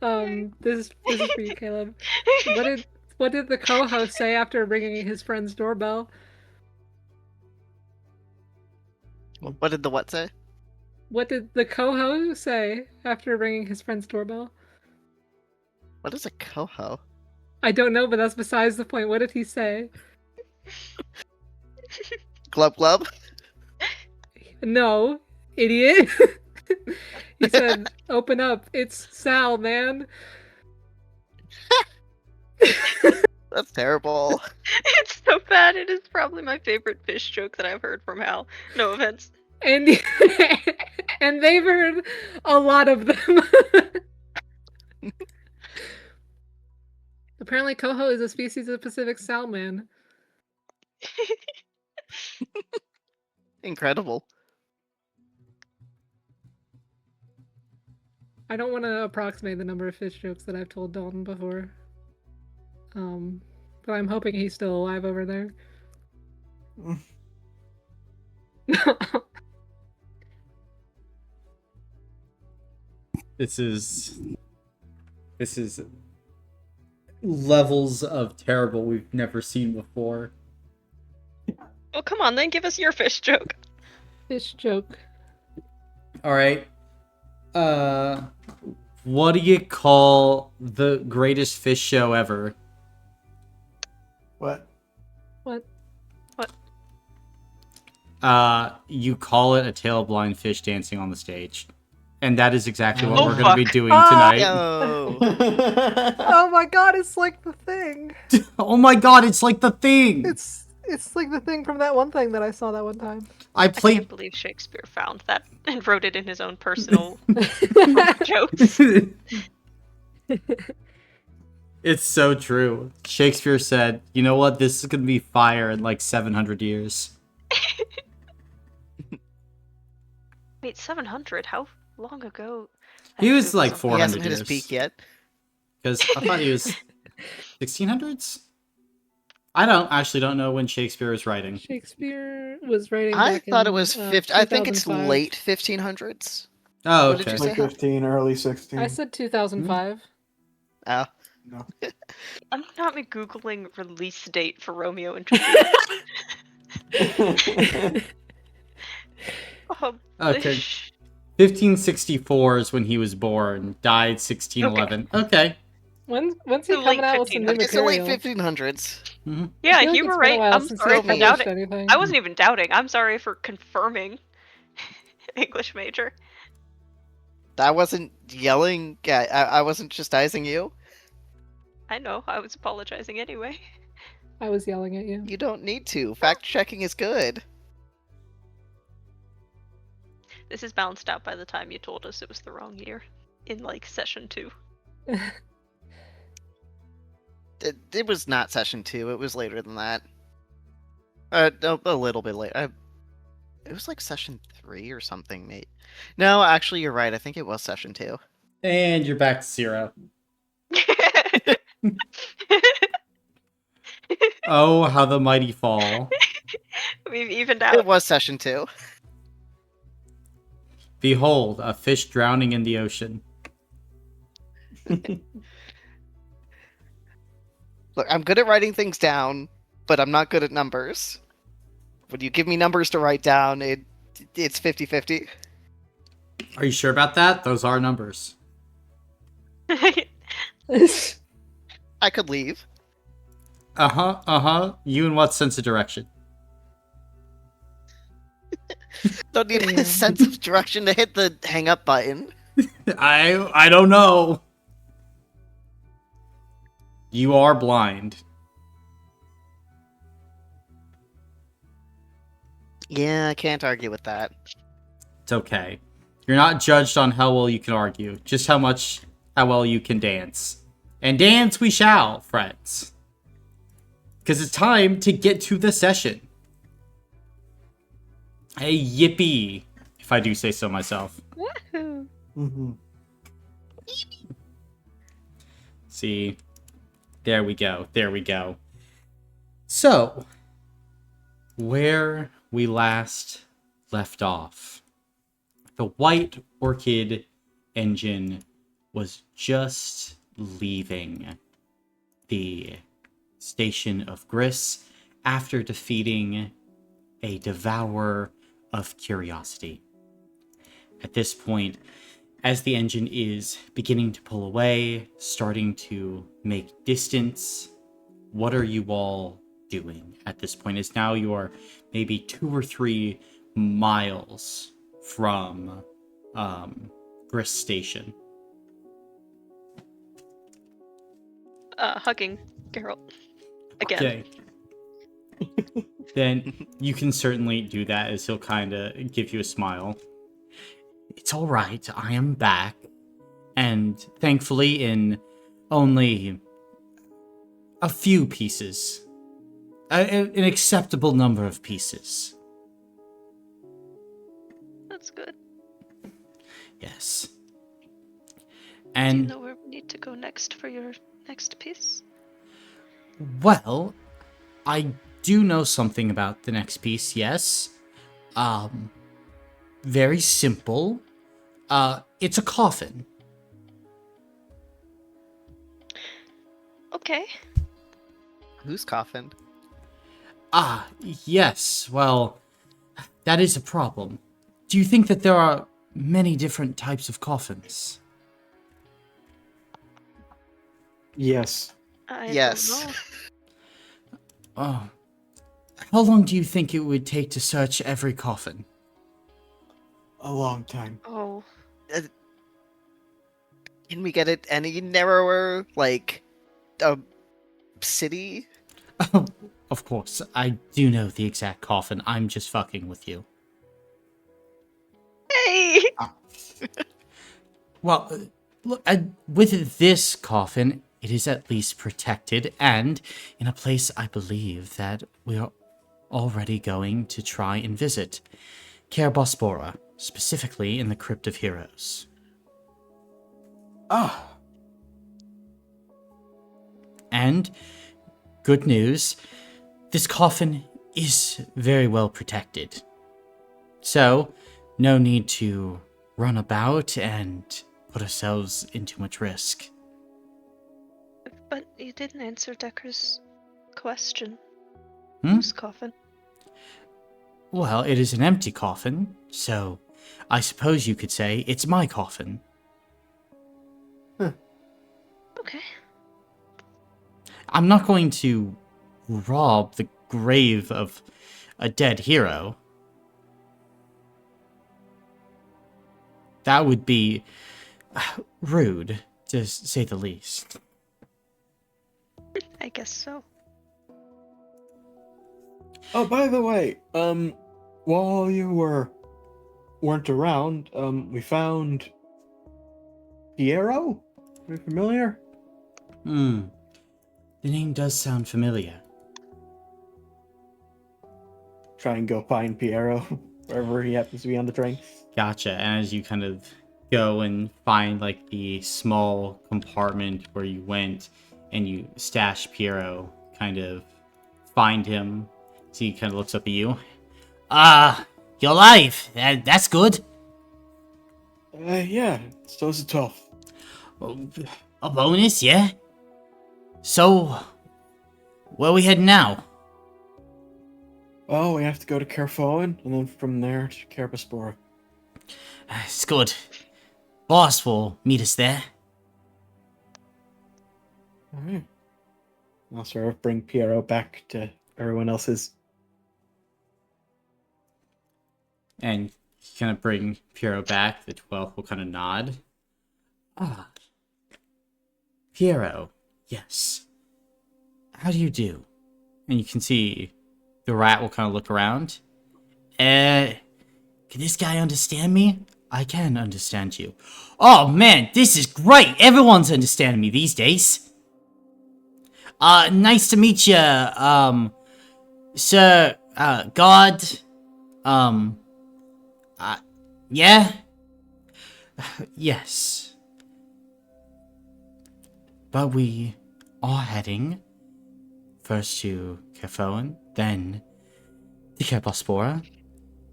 This is for you, Caleb. What did what did the co-host say after ringing his friend's doorbell? What did the what say? What did the co-host say after ringing his friend's doorbell? What is a coho? I don't know, but that's besides the point. What did he say? Glub glub? No, idiot. He said, "Open up. It's Sal, man." That's terrible. It's so bad. It is probably my favorite fish joke that I've heard from Hal. No offense. And and they've heard a lot of them. Apparently, coho is a species of Pacific salmon. Incredible. I don't want to approximate the number of fish jokes that I've told Dalton before. But I'm hoping he's still alive over there. This is levels of terrible we've never seen before. Well, come on, then give us your fish joke. Fish joke. All right. What do you call the greatest fish show ever? What? What? You call it a tail blind fish dancing on the stage. And that is exactly what Oh, we're going to be fuck. doing tonight. Yo. Oh my god, it's like the thing. Oh my god, it's like the thing! It's like the thing from that one thing that I saw that one time. I I played... can't believe Shakespeare found that and wrote it in his own personal jokes. It's so true. Shakespeare said, you know what, this is going to be fire in like 700 years. Wait, 700? How long ago? He was like He 400 hasn't hit years. his peak yet. Because I thought he was 1600s? I don't know when Shakespeare was writing. Shakespeare was writing. I back thought in, it was 50. I think it's 2005. late 1500s. Oh, What did okay. you say? Like 15, early 16. I said 2005. Oh. No. I'm not me googling release date for Romeo and Juliet. Oh, Okay. 1564 is when he was born. Died 1611. Okay. When's he The late coming out with some new It's the late material? 1500s. yeah, I feel like you it's were been a right. while I'm since sorry he's for published doubting. anything. I wasn't even doubting. I'm sorry for confirming. English major. I wasn't yelling. I wasn't chastising you. I know. I was apologizing anyway. I was yelling at you. You don't need to. Fact checking is good. This is balanced out by the time you told us it was the wrong year in like session 2. It was not session 2. It was later than that. No, a little bit later. It was like session 3 or something, mate. No, actually, you're right. I think it was session 2. And you're back to 0. Oh, how the mighty fall. We've evened It out. was session 2. Behold, a fish drowning in the ocean. Look, I'm good at writing things down, but I'm not good at numbers. When you give me numbers to write down, it's 50-50. Are you sure about that? Those are numbers. I could leave. You in what sense of direction? Don't need a sense of direction to hit the hang up button. I don't know. You are blind. Yeah, I can't argue with that. It's okay. You're not judged on how well you can argue, just how well you can dance. And dance we shall, friends. Because it's time to get to the session. Hey, yippee, if I do say so myself. Woohoo! Mm-hmm. See, there we go. So, where we last left off, the White Orchid engine was just leaving the station of Gris after defeating a devourer of curiosity. At this point, as the engine is beginning to pull away, starting to make distance, what are you all doing at this point? Is now you are maybe 2 or 3 miles from Gris Station. Hugging Geralt. Again. Okay. Then you can certainly do that, as he'll kind of give you a smile. It's all right. I am back. And thankfully in only a few pieces. An acceptable number of pieces. That's good. Yes. Do you And, know where we need to go next for your next piece? well, I do know something about the next piece, yes. Very simple. It's a coffin. Okay. Whose coffin? Ah, yes, well, that is a problem. Do you think that there are many different types of coffins? Yes. I Yes. don't know. Oh. How long do you think it would take to search every coffin? A long time. Oh. Can we get it any narrower? Like a city? Of course, I do know the exact coffin. I'm just fucking with you. Hey! Well, look, with this coffin, it is at least protected and in a place I believe that we are already going to try and visit. Caer, specifically in the Crypt of Heroes. Ah, And, good news, this coffin is very well protected. So, no need to run about and put ourselves into much risk. But you didn't answer Decker's question. Hmm? Whose coffin? Well, it is an empty coffin, so I suppose you could say it's my coffin. Okay. I'm not going to rob the grave of a dead hero. That would be rude, to say the least. I guess so. oh, by the way, while you weren't around, we found Piero? Are you familiar? Hmm. The name does sound familiar. Try and go find Piero wherever he happens to be on the train. Gotcha. And as you kind of go and find like the small compartment where you went and you stash Piero, kind of find him. So he kind of looks up at you. You're alive. That's good. Yeah, so is it 12. A bonus, yeah? So, where we heading now? Well, we have to go to Caer Foen, and then from there to Caer. It's good. Boss will meet us there. Alright. I'll sort of bring Piero back to everyone else's. And you kind of bring Piero back. The 12th will kind of nod. Ah. Piero, yes. How do you do? And you can see the rat will kind of look around. Can this guy understand me? I can understand you. Oh man, this is great! Everyone's understanding me these days. Nice to meet you, Sir, God. Yeah? Yes. But we are heading first to Foen, then to Caer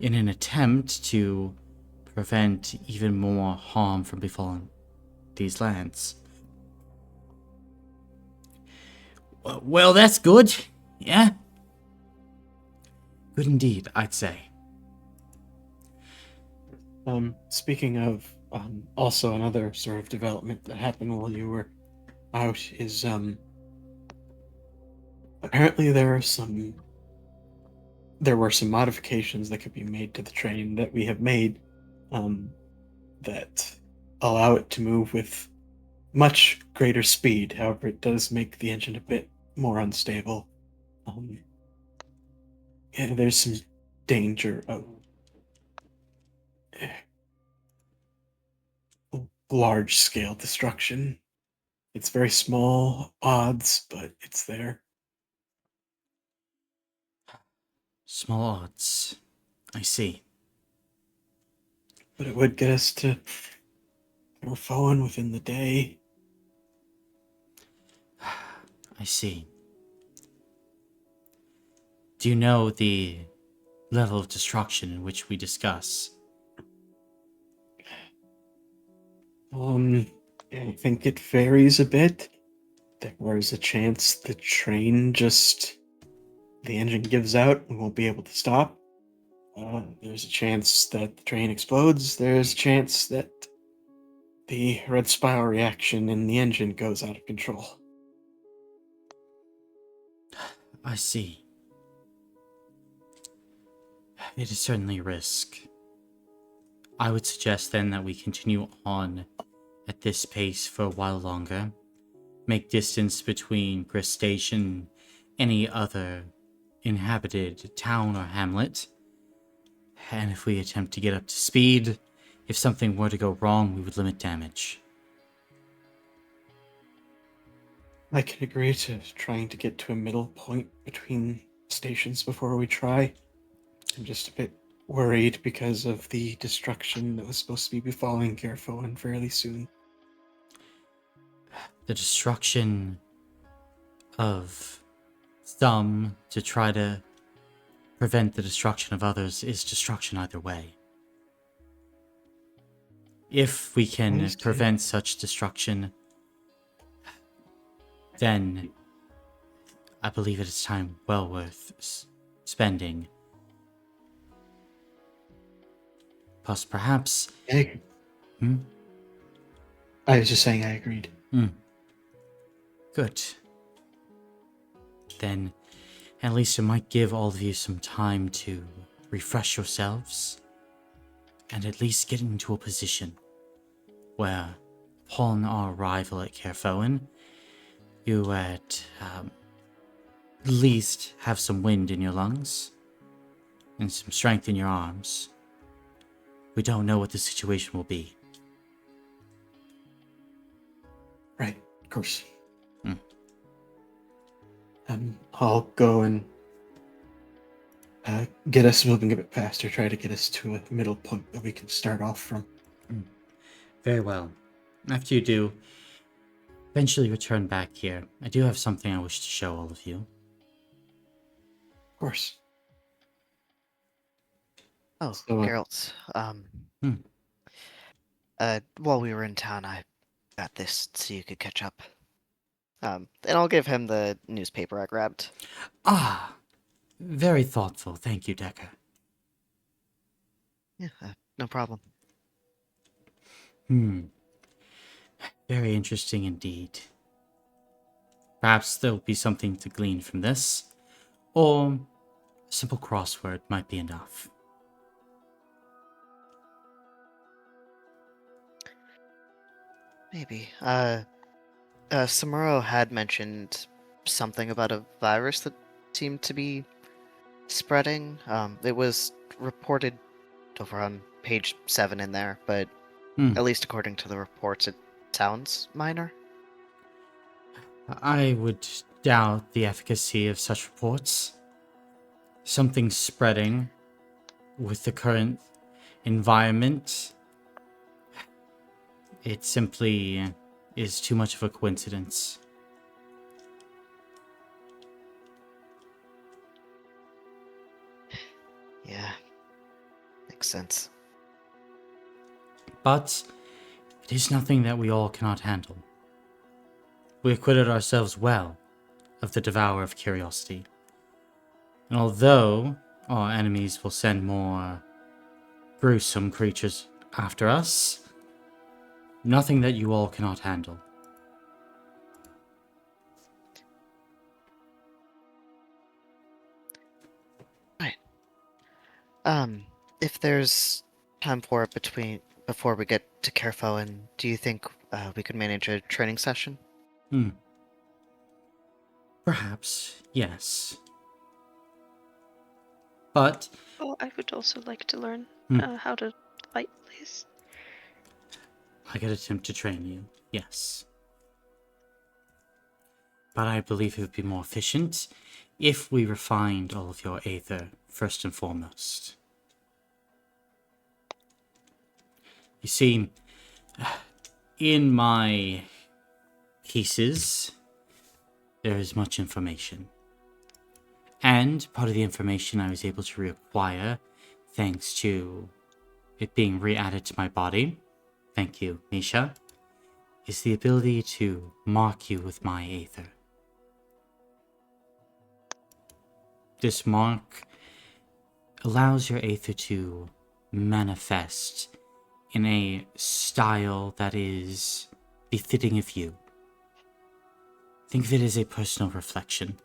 in an attempt to prevent even more harm from befalling. these lands. Well, that's good. Yeah. Good indeed, I'd say. Speaking of, also another sort of development that happened while you were out is, apparently there were some modifications that could be made to the train that we have made, that allow it to move with much greater speed. However, it does make the engine a bit more unstable. Yeah, there's some danger of large scale destruction. It's very small odds, but it's there. Small odds. I see. But it would get us to Foen within the day. I see. Do you know the level of destruction in which we discuss? I think it varies a bit. There is a chance the train the engine gives out and won't be able to stop. There's a chance that the train explodes. There's a chance that the red spiral reaction in the engine goes out of control. I see. It is certainly a risk. I would suggest then that we continue on at this pace for a while longer. Make distance between Grist Station and any other inhabited town or hamlet. And if we attempt to get up to speed, if something were to go wrong, we would limit damage. I can agree to trying to get to a middle point between stations before we try. I'm just a bit worried because of the destruction that was supposed to be befalling Caer fairly soon. The destruction of some to try to prevent the destruction of others is destruction either way. If we can Understood. prevent such destruction, then I believe it is time well worth spending. Plus, perhaps... I was just saying I agreed. Good. Then, at least it might give all of you some time to refresh yourselves, and at least get into a position where, upon our arrival at Caer, you at least have some wind in your lungs, and some strength in your arms. We don't know what the situation will be. Right, of course. I'll go and get us moving a bit faster, try to get us to a middle point that we can start off from. Very well. After you do, eventually return back here. I do have something I wish to show all of you. Of course. Oh, So, Geralt. While we were in town, I got this so you could catch up. And I'll give him the newspaper I grabbed. Ah, very thoughtful. Thank you, Decker. Yeah, no problem. Very interesting indeed. Perhaps there'll be something to glean from this, or a simple crossword might be enough. Maybe. Samuro had mentioned something about a virus that seemed to be spreading. It was reported over on page 7 in there, but at least according to the reports, it sounds minor. I would doubt the efficacy of such reports. Something spreading with the current environment. It simply is too much of a coincidence. Yeah, makes sense. But It is nothing that we all cannot handle. We acquitted ourselves well of the Devourer of Curiosity. And although our enemies will send more gruesome creatures after us, nothing that you all cannot handle. If there's time for it before we get to Caer, do you think we could manage a training session? Perhaps, yes. But Oh, I would also like to learn Hmm. how to fight, please. I could attempt to train you, yes. But I believe it would be more efficient if we refined all of your aether first and foremost. You see, in my pieces, there is much information. And part of the information I was able to reacquire, thanks to it being re-added to my body, thank you, Misha, is the ability to mark you with my aether. This mark allows your aether to manifest in a style that is befitting of you. Think of it as a personal reflection,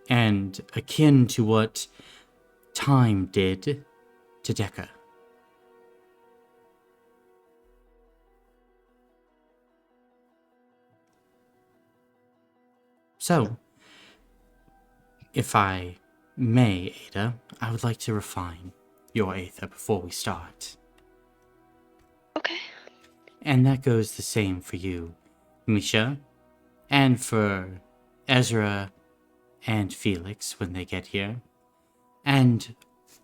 and akin to what time did to Deca. So, if I may, Ada, I would like to refine your aether before we start. Okay. And that goes the same for you, Misha, and for Ezra and Felix when they get here. And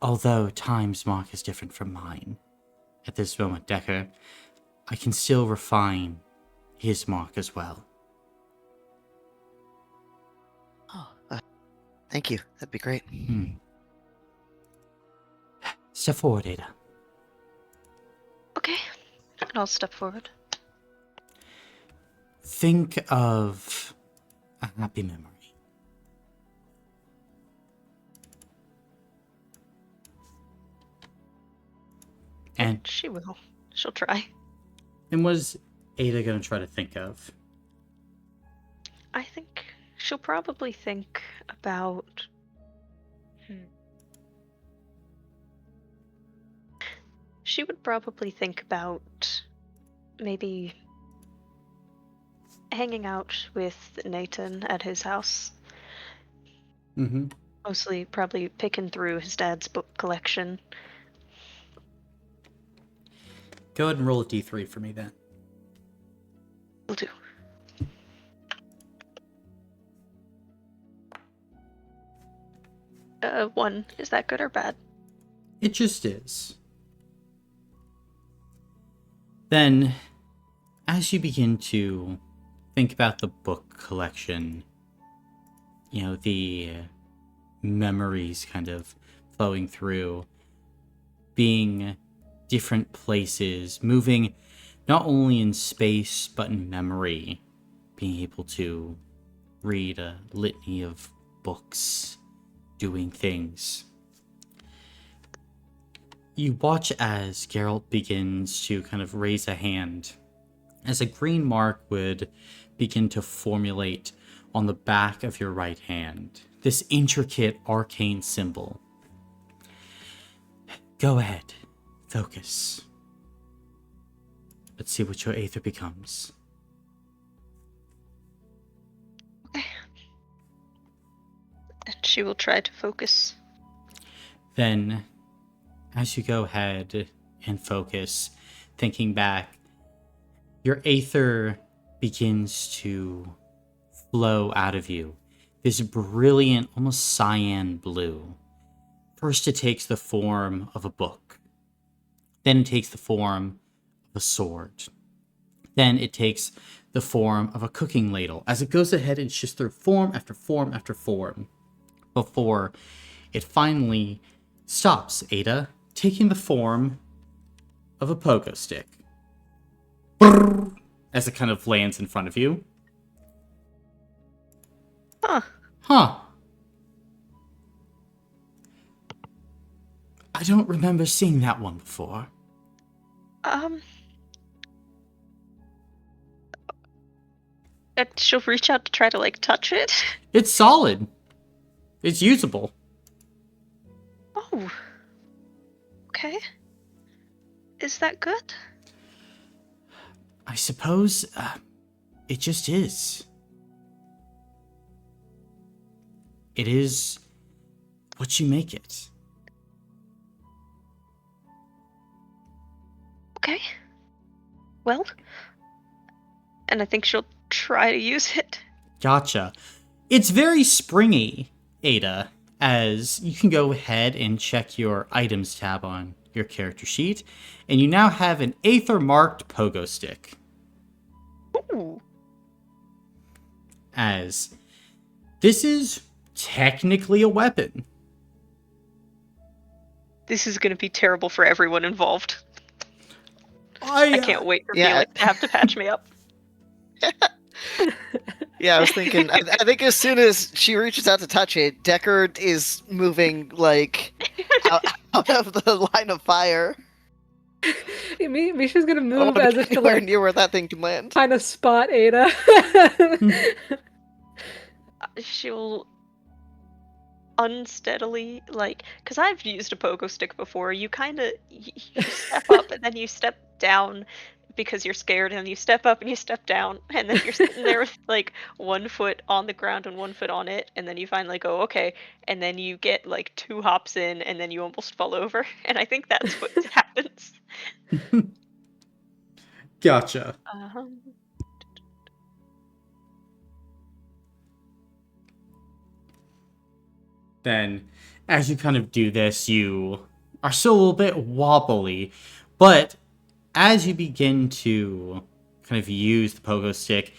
although Time's mark is different from mine, at this moment, Decker, I can still refine his mark as well. Oh, thank you. That'd be great. Step forward, Ada. Okay. And I'll step forward. Think of a happy memory. And She will. She'll try. what is Ada going to try to think of? I think she'll probably think about. She would probably think about maybe hanging out with Nathan at his house. Mm-hmm. Mostly probably picking through his dad's book collection. Go ahead and roll a d3 for me then. Will do. One. Is that good or bad? It just is. Then, as you begin to think about the book collection, you know, the memories kind of flowing through, being different places, moving not only in space but in memory, being able to read a litany of books, doing things. You watch as Geralt begins to kind of raise a hand, as a green mark would begin to formulate on the back of your right hand. This intricate arcane symbol. Go ahead. Focus. Let's see what your aether becomes. Okay. And she will try to focus. Then, as you go ahead and focus, thinking back, your aether begins to flow out of you. This brilliant, almost cyan blue. First it takes the form of a book. Then it takes the form of a sword. Then it takes the form of a cooking ladle. As it goes ahead, it's just through form after form after form, before it finally stops, Ada, taking the form of a pogo stick. brrr, as it kind of lands in front of you. Huh. Huh. I don't remember seeing that one before. She'll reach out to try to, like, touch it. It's solid. It's usable. Oh. Okay. Is that good? I suppose it just is. It is what you make it. Okay. Well. And I think she'll try to use it. Gotcha. It's very springy, Ada, as you can go ahead and check your items tab on your character sheet, and you now have an Aether marked pogo stick. Ooh. As this is technically a weapon. This is gonna be terrible for everyone involved. I I can't wait for yeah. Felix to have to patch me up. Yeah, I was thinking. I think as soon as she reaches out to touch it, Deckard is moving like out of the line of fire. Misha's gonna I move want to as be if to anywhere like near where that thing can land. kind of spot Ada. She'll unsteadily, like, because I've used a pogo stick before. You kind of you step up and then you step down because you're scared, and you step up and you step down, and then you're sitting there with like 1 foot on the ground and 1 foot on it, and then you finally go okay, and then you get like 2 hops in, and then you almost fall over, and I think that's what happens. Gotcha. Then, as you kind of do this, you are still a little bit wobbly, but as you begin to kind of use the pogo stick,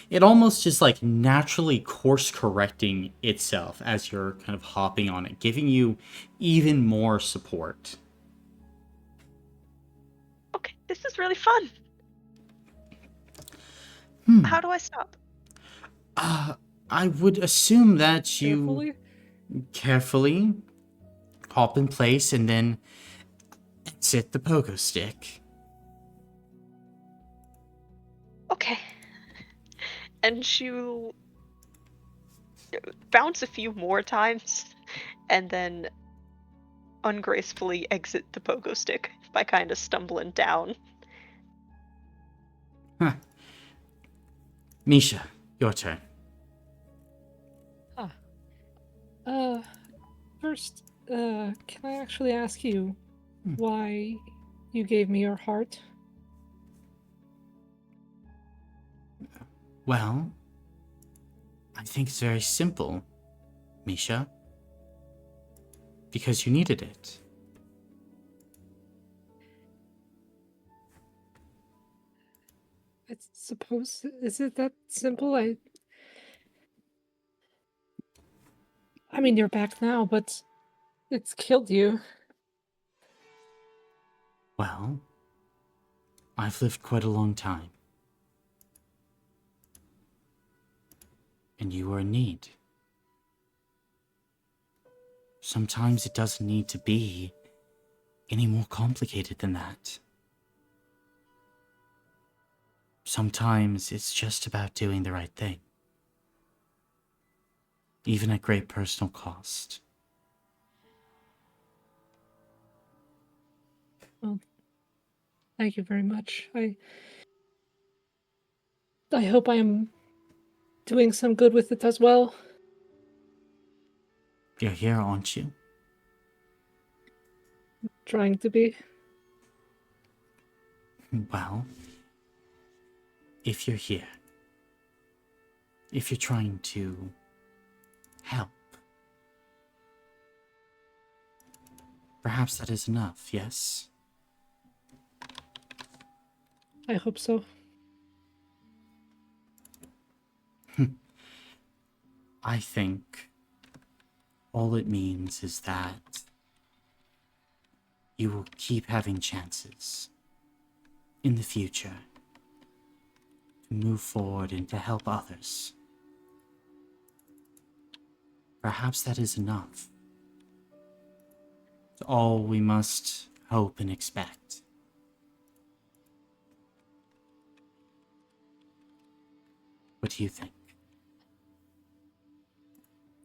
it almost just like naturally course correcting itself as you're kind of hopping on it, giving you even more support. Okay, this is really fun. How do I stop? I would assume that you carefully hop in place and then exit the pogo stick. Okay. And she'll bounce a few more times and then ungracefully exit the pogo stick by kind of stumbling down. Huh. Misha, your turn. First, can I actually ask you why you gave me your heart? Well, I think it's very simple, Misha. Because you needed it. I suppose, is it that simple? I mean, you're back now, but it's killed you. Well, I've lived quite a long time. And you were in need. Sometimes it doesn't need to be any more complicated than that. Sometimes it's just about doing the right thing. Even at great personal cost. Well, thank you very much. I hope I am doing some good with it as well. You're here, aren't you? Trying to be. Well, if you're here, if you're trying to help, perhaps that is enough, yes? I hope so. I think all it means is that you will keep having chances in the future move forward and to help others. Perhaps that is enough. It's all we must hope and expect. What do you think?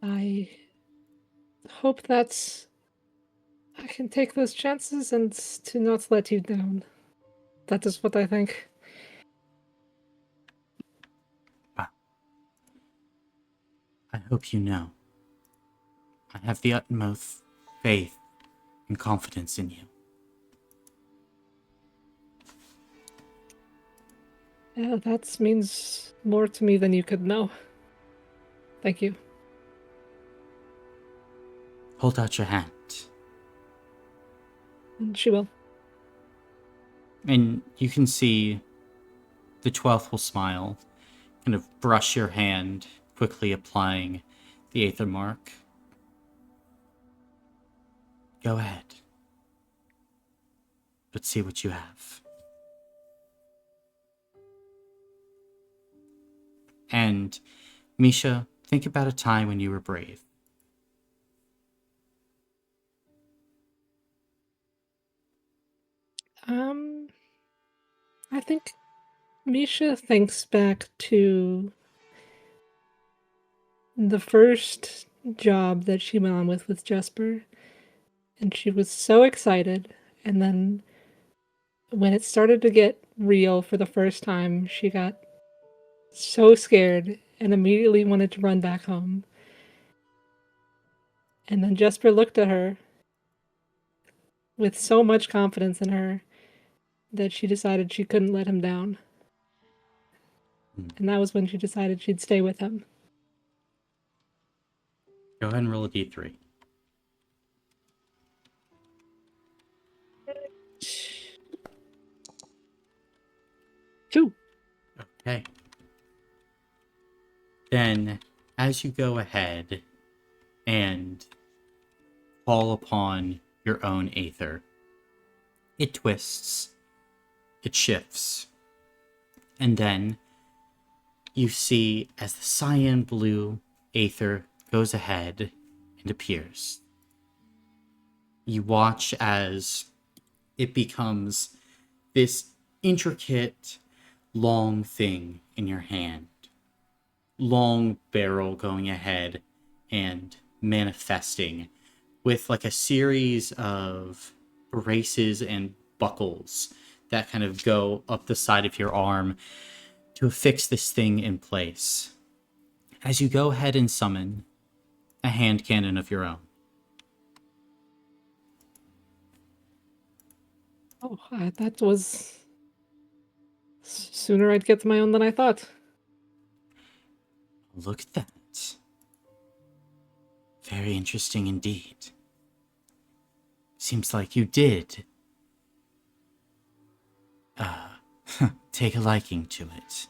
I hope that I can take those chances and to not let you down. That is what I think. I hope you know. I have the utmost faith and confidence in you. Yeah, that means more to me than you could know. Thank you. Hold out your hand. And she will. And you can see the 12th will smile, kind of brush your hand, quickly applying the Aether mark. Go ahead. Let's see what you have. And, Misha, think about a time when you were brave. I think Misha thinks back to the first job that she went on with Jesper, and she was so excited, and then when it started to get real for the first time, she got so scared and immediately wanted to run back home. And then Jesper looked at her with so much confidence in her that she decided she couldn't let him down. And that was when she decided she'd stay with him. Go ahead and roll a d3. Two. Okay. Then, as you go ahead and call upon your own Aether, it twists, it shifts, and then you see as the cyan blue Aether goes ahead and appears. You watch as it becomes this intricate, long thing in your hand. Long barrel going ahead and manifesting with like a series of braces and buckles that kind of go up the side of your arm to affix this thing in place. As you go ahead and summon a hand cannon of your own. Oh, that was sooner I'd get to my own than I thought. Look at that. Very interesting indeed. Seems like you did take a liking to it.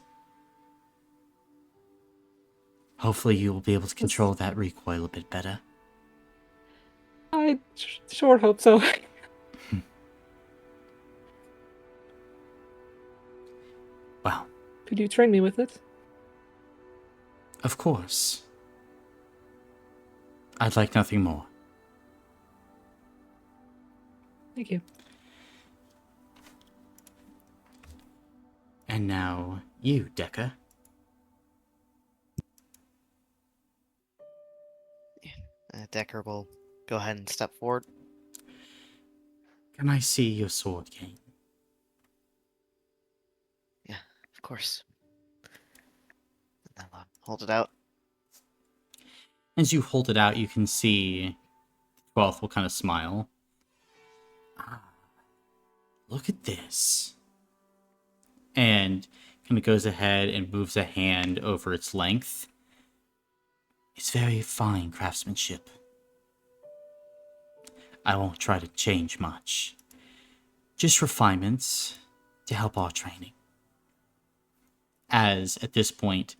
Hopefully you will be able to control that recoil a bit better. I sure hope so. Well, Could you train me with it? of course. I'd like nothing more. Thank you. And now, you, Decker. Decker will go ahead and step forward. Can I see your sword cane? Yeah, of course. And I'll hold it out. As you hold it out, you can see 12th will kind of smile. Ah, look at this. And kind of goes ahead and moves a hand over its length. It's very fine craftsmanship. I won't try to change much. Just refinements to help our training. As, at this point,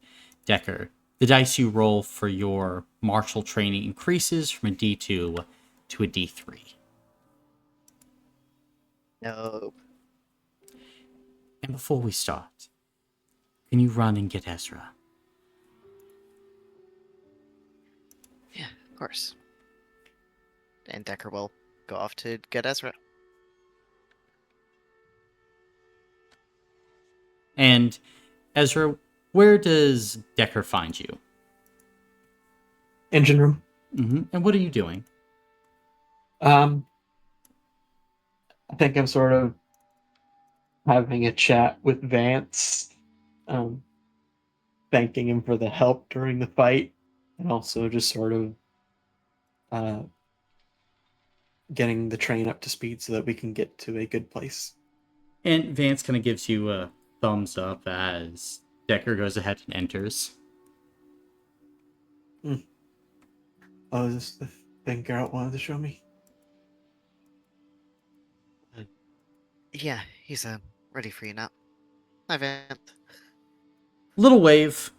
Decker, the dice you roll for your martial training increases from a D2 to a D3. Nope. And before we start, can you run and get Ezra? Yeah, of course. And Decker will go off to get Ezra. And Ezra, where does Decker find you? Engine room. And what are you doing? I think I'm sort of having a chat with Vance, thanking him for the help during the fight, and also just sort of getting the train up to speed so that we can get to a good place. And Vance kind of gives you a thumbs up as Decker goes ahead and enters. Oh, is this the thing Garrett wanted to show me? Yeah, he's ready for you now. Hi, Vance. Little wave.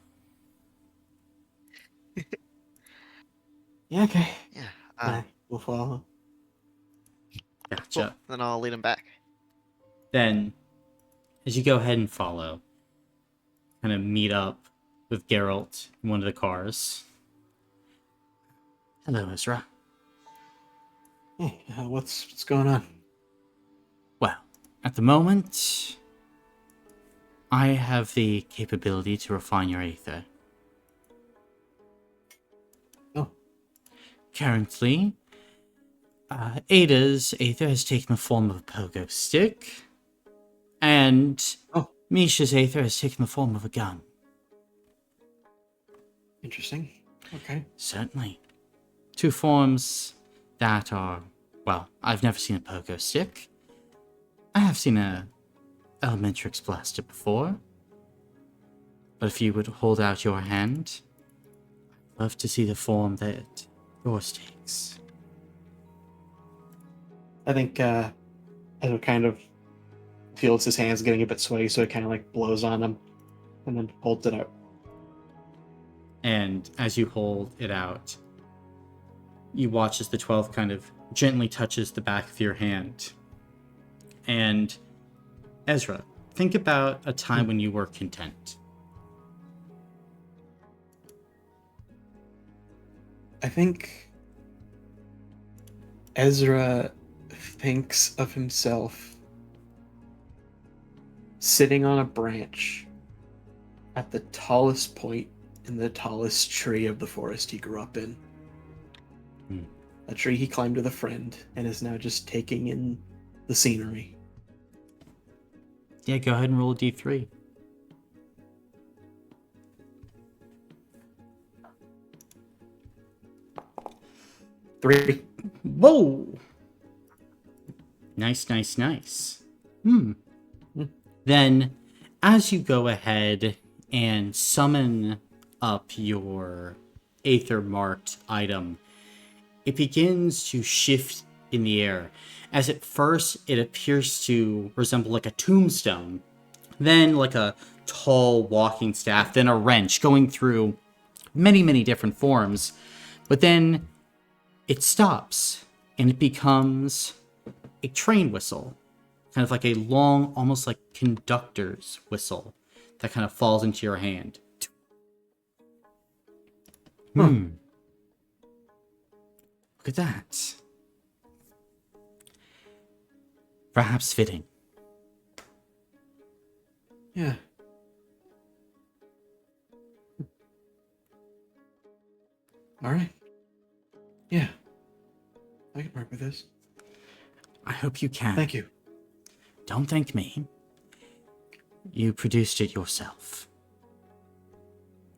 Yeah, okay. Yeah. We'll follow. Gotcha. Cool. Then I'll lead him back. Then, as you go ahead and follow, kind of meet up with Geralt in one of the cars. Hello, Ezra. Hey, what's going on? Well, at the moment, I have the capability to refine your aether. Oh. Currently, Ada's aether has taken the form of a pogo stick, and Misha's aether has taken the form of a gun. Interesting. Okay. Certainly. Two forms that are, well, I've never seen a pogo stick. I have seen a Elementrix blaster before. But if you would hold out your hand, I'd love to see the form that yours takes. I think Ezra kind of feels his hands getting a bit sweaty, so it kind of like blows on him and then holds it out. And as you hold it out, you watch as the 12th kind of gently touches the back of your hand. And Ezra, think about a time when you were content. I think Ezra thinks of himself sitting on a branch at the tallest point in the tallest tree of the forest he grew up in. A tree he climbed with a friend and is now just taking in the scenery. Yeah, go ahead and roll a d3. Three. Whoa! Nice, nice, nice. Then, as you go ahead and summon up your Aether-marked item, it begins to shift in the air. As at first, it appears to resemble like a tombstone, then like a tall walking staff, then a wrench going through many, many different forms. But then it stops, and it becomes a train whistle. Kind of like a long, almost like conductor's whistle that kind of falls into your hand. Look at that. Perhaps fitting. Yeah. All right. Yeah. I can work with this. I hope you can. Thank you. Don't thank me. You produced it yourself.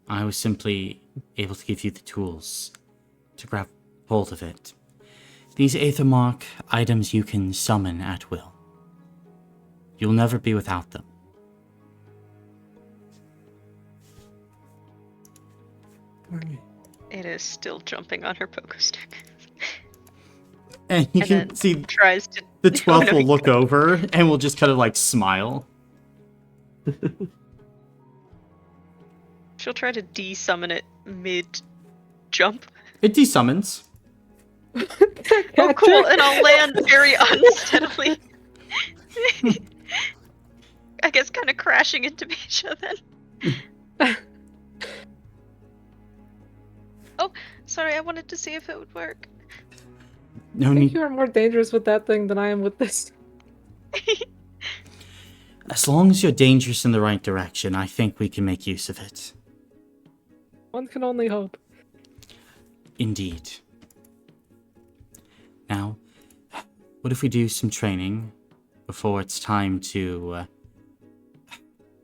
I was simply able to give you the tools to grab hold of it. These Aethermark items you can summon at will. You'll never be without them. It is still jumping on her pogo stick. And you And can then see tries to the Oh, 12th no, will he- look over and will just kind of like smile. She'll try to de-summon it mid-jump. It desummons. Oh, cool, and I'll land very unsteadily. I guess kind of crashing into Misha then. Oh, sorry, I wanted to see if it would work. No I think need. you are more dangerous with that thing than I am with this. As long as you're dangerous in the right direction, I think we can make use of it. One can only hope. Indeed. Now, what if we do some training before it's time to,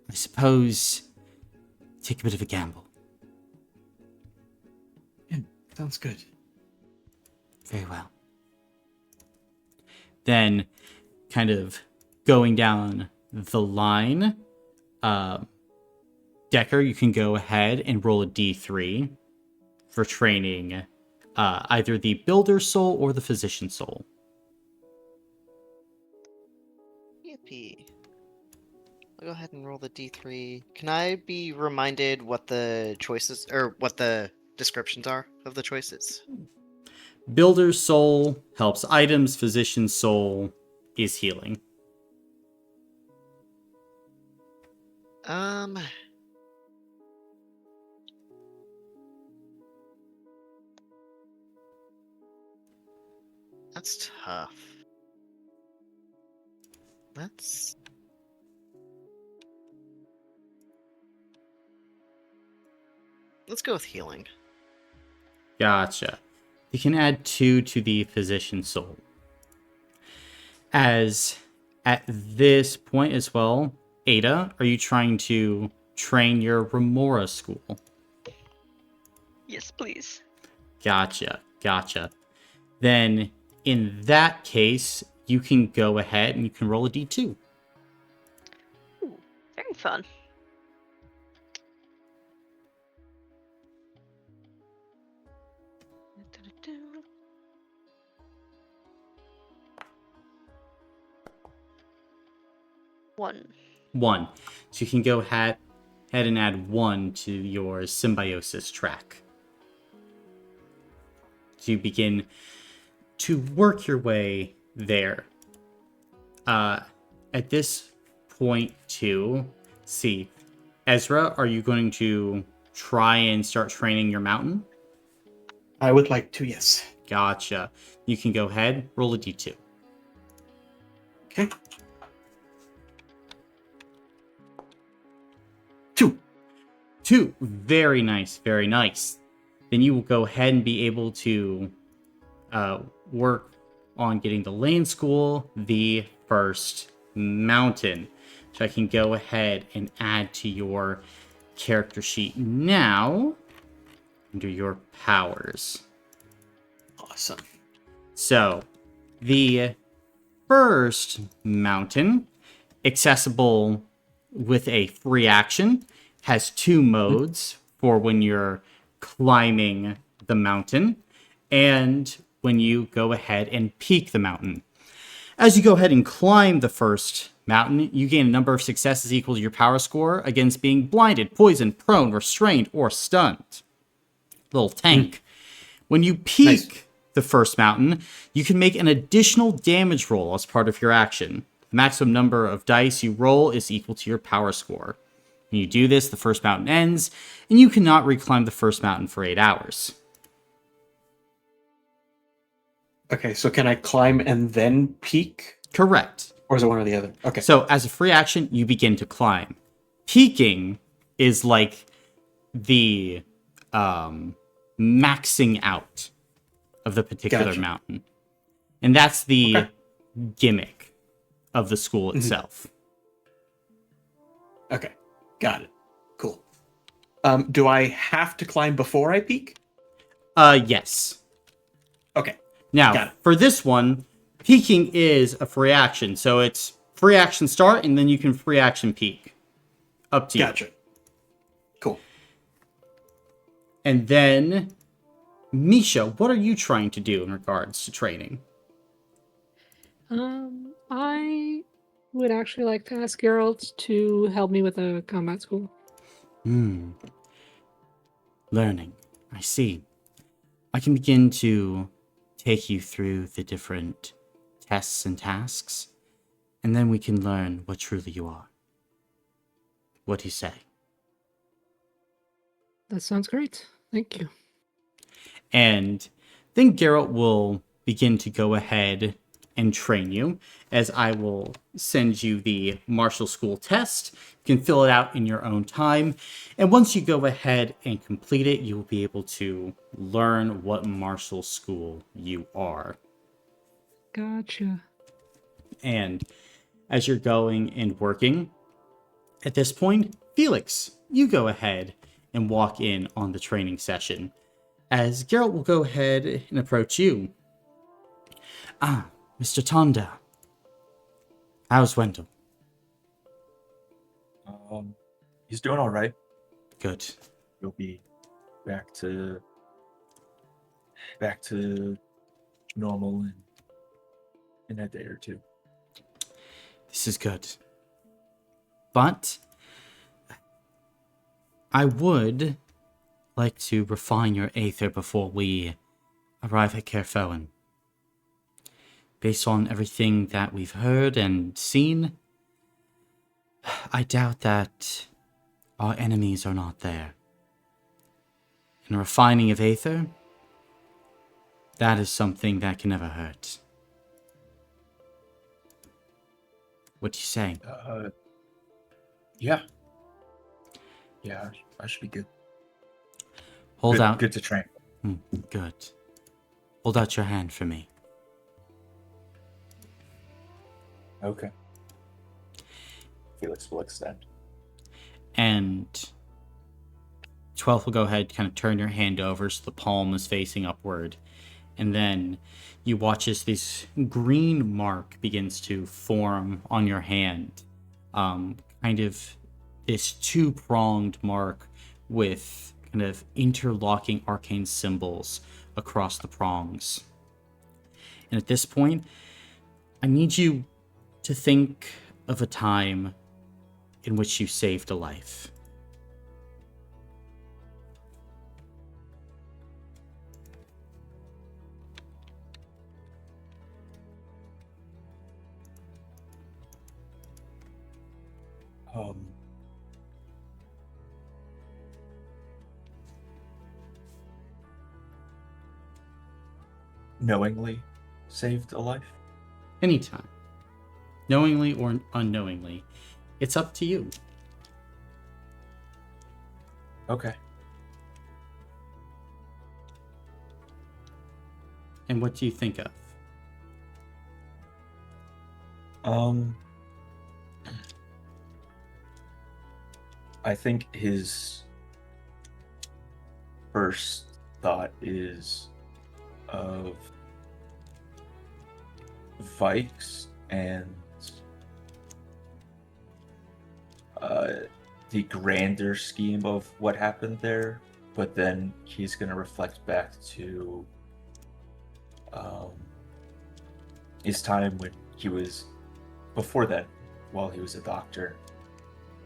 I suppose, take a bit of a gamble? Yeah, sounds good. Very well. Then, kind of going down the line, Decker, you can go ahead and roll a d3 for training either the Builder Soul or the Physician Soul. Yippee. I'll go ahead and roll the d3. Can I be reminded what the choices, or what the descriptions are of the choices? Builder's Soul helps items, Physician's Soul is healing. That's tough. Let's go with healing. Gotcha. You can add 2 to the Physician's Soul. As at this point as well, Ada, are you trying to train your Remora school? Yes, please. Gotcha. Then, in that case, you can go ahead and you can roll a d2. Ooh, very fun. One. 1. So you can go ahead and add 1 to your symbiosis track. So you begin to work your way there. At this point, too, see, Ezra, are you going to try and start training your mountain? I would like to, yes. Gotcha. You can go ahead, roll a d2. Okay. 2. 2. Very nice. Then you will go ahead and be able to work on getting the lane school, the first mountain. So I can go ahead and add to your character sheet now under your powers. Awesome. So the first mountain, accessible with a free action, has 2 modes for when you're climbing the mountain and when you go ahead and peak the mountain. As you go ahead and climb the first mountain, you gain a number of successes equal to your power score against being blinded, poisoned, prone, restrained, or stunned. Little tank. When you peak the first mountain, you can make an additional damage roll as part of your action. The maximum number of dice you roll is equal to your power score. When you do this, the first mountain ends, and you cannot reclimb the first mountain for 8 hours. Okay, so can I climb and then peak? Correct. Or is it one or the other? Okay. So, as a free action, you begin to climb. Peaking is like the maxing out of the particular Gotcha. mountain. And that's the Okay. gimmick of the school itself. Okay, got it. Cool. Do I have to climb before I peak? Yes. Okay, got Now, it. for this one, peaking is a free action. So it's free action start, and then you can free action peak. Up to you. Gotcha. Cool. And then, Misha, what are you trying to do in regards to training? I would actually like to ask Geralt to help me with a combat school. Learning. I see. I can begin to take you through the different tests and tasks, and then we can learn what truly you are. What do you say? That sounds great. Thank you. And then Geralt will begin to go ahead and train you, as I will send you the martial school test. You can fill it out in your own time. And once you go ahead and complete it, you'll be able to learn what martial school you are. Gotcha. And as you're going and working, at this point, Felix, you go ahead and walk in on the training session, as Geralt will go ahead and approach you. Ah, Mr. Tonda. How's Wendell? He's doing all right. Good. He'll be back to normal in a day or two. This is good. But I would like to refine your aether before we arrive at Caer Foen. Based on everything that we've heard and seen, I doubt that our enemies are not there. And a refining of aether, that is something that can never hurt. What do you say? Yeah. Yeah, I should be good. Hold good, out. Good to train. Good. Hold out your hand for me. Okay. Felix will extend. And 12th will go ahead, kind of turn your hand over so the palm is facing upward. And then you watch as this green mark begins to form on your hand. Kind of this two-pronged mark with kind of interlocking arcane symbols across the prongs. And at this point, I need you to think of a time in which you saved a life. Knowingly saved a life? Anytime. Knowingly or unknowingly. It's up to you. Okay. And what do you think of? I think his first thought is of Vikes and the grander scheme of what happened there, but then he's going to reflect back to his time when he was, before then, while he was a doctor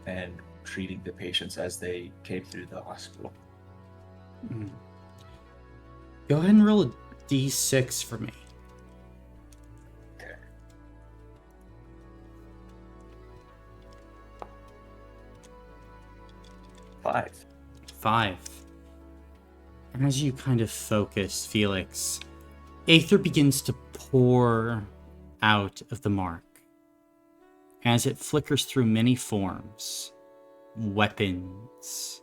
and treating the patients as they came through the hospital. Go ahead and roll a d6 for me. Okay. Five. And as you kind of focus, Felix, aether begins to pour out of the mark. As it flickers through many forms, weapons,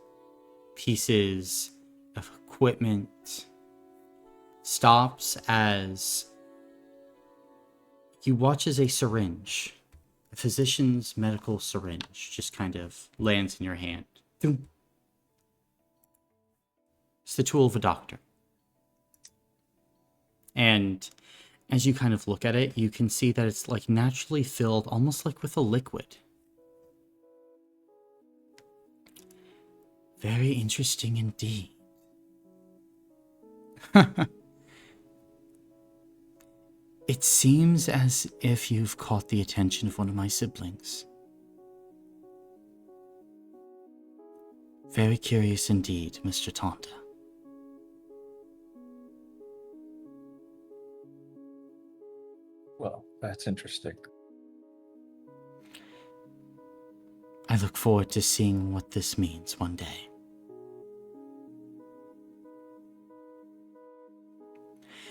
pieces of equipment, stops as you watch as a syringe, a physician's medical syringe, just kind of lands in your hand. Thum. It's the tool of a doctor. And as you kind of look at it, you can see that it's like naturally filled, almost like with a liquid. Very interesting indeed. It seems as if you've caught the attention of one of my siblings. Very curious indeed, Mr. Tonda. Well, that's interesting. I look forward to seeing what this means one day.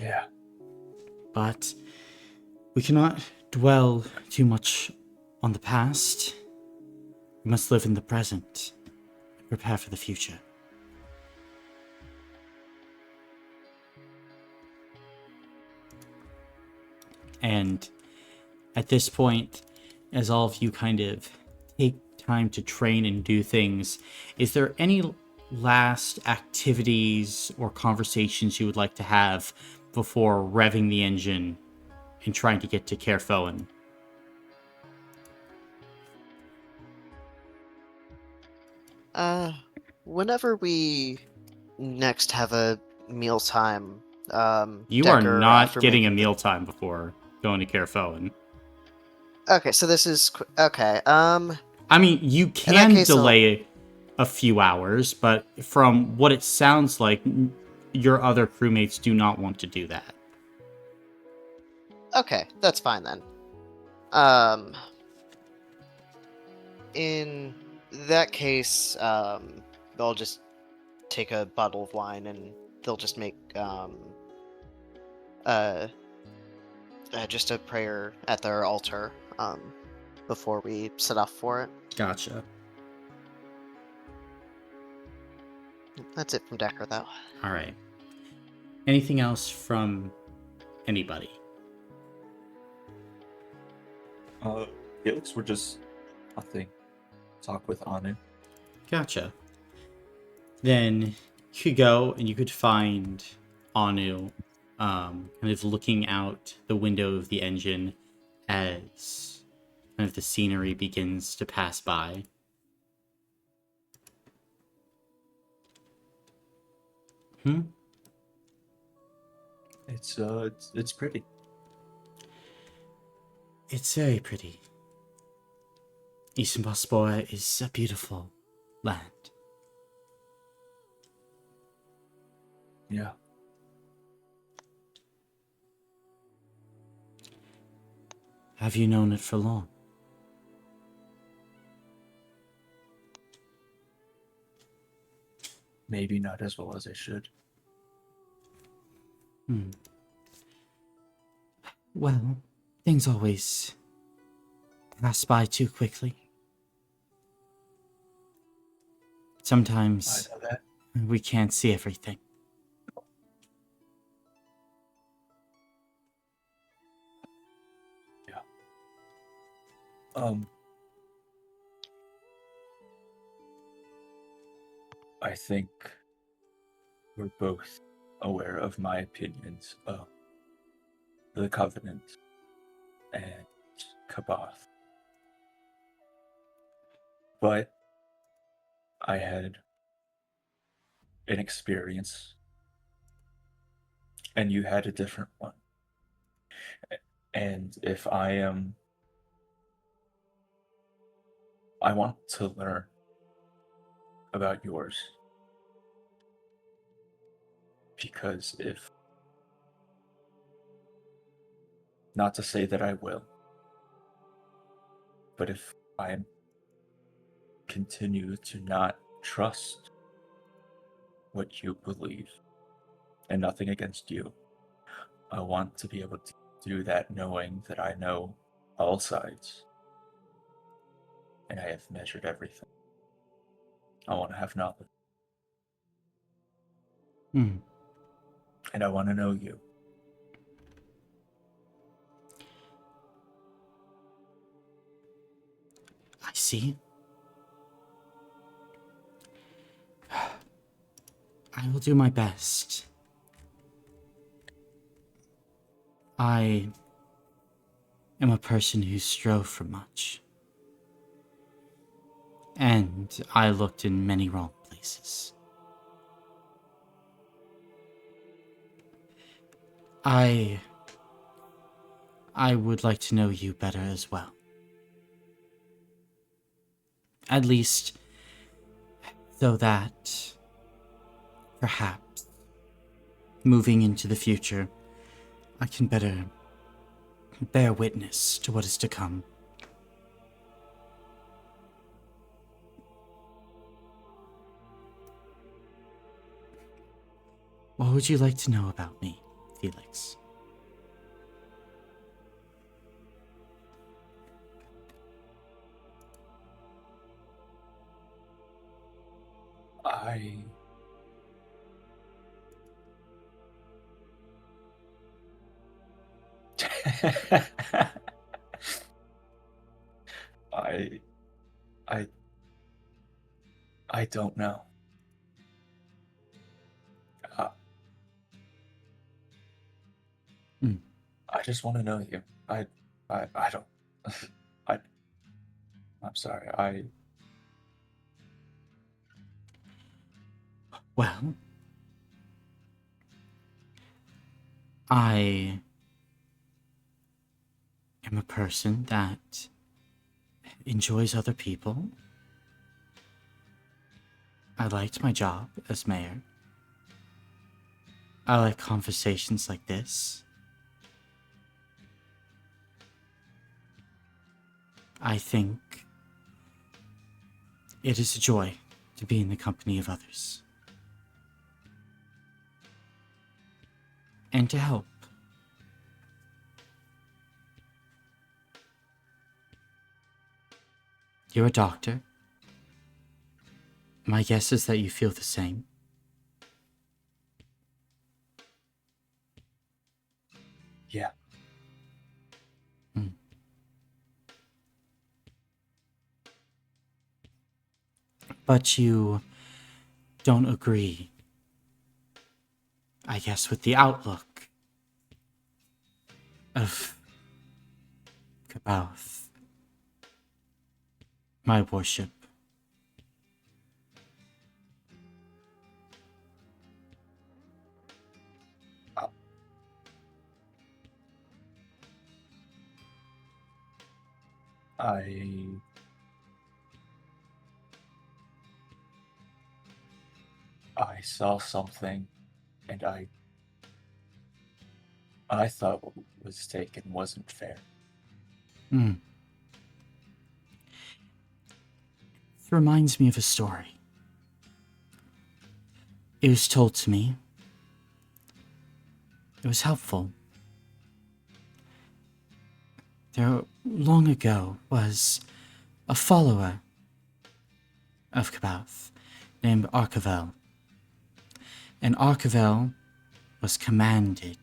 Yeah. But we cannot dwell too much on the past. We must live in the present and prepare for the future. And at this point, as all of you kind of take time to train and do things, is there any last activities or conversations you would like to have before revving the engine and trying to get to Caer Foen? Whenever we next have a mealtime, You are Decker, not after getting a making the... mealtime before going to Caer Foen. Okay, so this is okay. I mean, you In that can case, delay a few hours, but from what it sounds like, your other crewmates do not want to do that. okay, that's fine then. In that case, they'll just take a bottle of wine and they'll just make just a prayer at their altar before we set off for it. Gotcha. That's it from Decker, though. All right. Anything else from anybody? Felix, we're just nothing. Talk with Anu. Gotcha. Then you could go and you could find Anu kind of looking out the window of the engine as kind of the scenery begins to pass by. It's pretty. It's very pretty. Isimbaspora is a beautiful land. Yeah. Have you known it for long? Maybe not as well as I should. Well, things always pass by too quickly. Sometimes I know that. we can't see everything. Yeah. I think we're both aware of my opinions of the Covenant and Kabath. But I had an experience, and you had a different one. And if I want to learn about yours. Because if, not to say that I will, but if I continue to not trust what you believe, and nothing against you, I want to be able to do that knowing that I know all sides, and I have measured everything. I want to have knowledge. And I want to know you. I see. I will do my best. I am a person who strove for much. And I looked in many wrong places. I would like to know you better as well. At least, so that, perhaps, moving into the future, I can better bear witness to what is to come. What would you like to know about me? Felix. I I I don't know. Uh, Mm. I just want to know you. I don't. I I'm sorry. Well, I am a person that enjoys other people. I liked my job as mayor. I like conversations like this. I think it is a joy to be in the company of others. And to help. You're a doctor. My guess is that you feel the same. Yeah. But you don't agree, I guess, with the outlook of Cabaoth, my worship. I saw something, and I thought what was taken wasn't fair. Hmm. It reminds me of a story. It was told to me. It was helpful. There, long ago, was a follower of Cabaoth named Archivel. And Archivel was commanded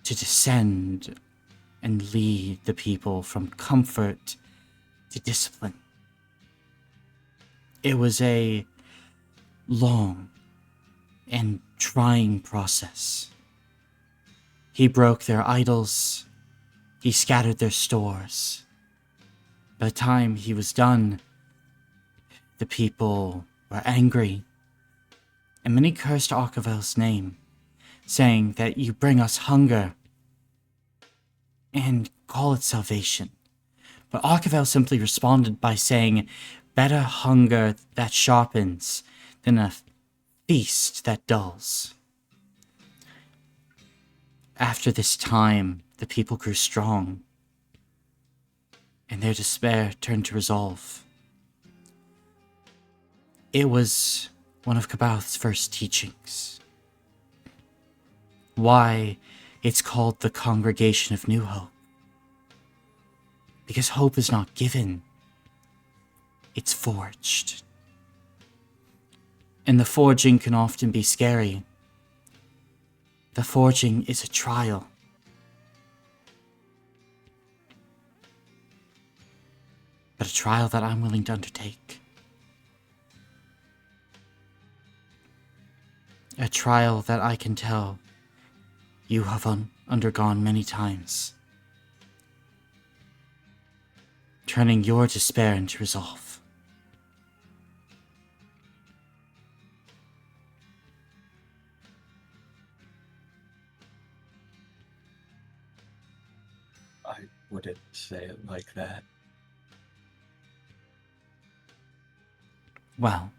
to descend and lead the people from comfort to discipline. It was a long and trying process. He broke their idols. He scattered their stores. By the time he was done, the people were angry, and many cursed Archivel's name, saying that you bring us hunger and call it salvation. But Archivel simply responded by saying, better hunger that sharpens than a feast that dulls. After this time, the people grew strong, and their despair turned to resolve. It was one of Cabaoth's first teachings. Why it's called the Congregation of New Hope. Because hope is not given, it's forged. And the forging can often be scary. The forging is a trial. But a trial that I'm willing to undertake. A trial that I can tell you have undergone many times. Turning your despair into resolve. I wouldn't say it like that. Well,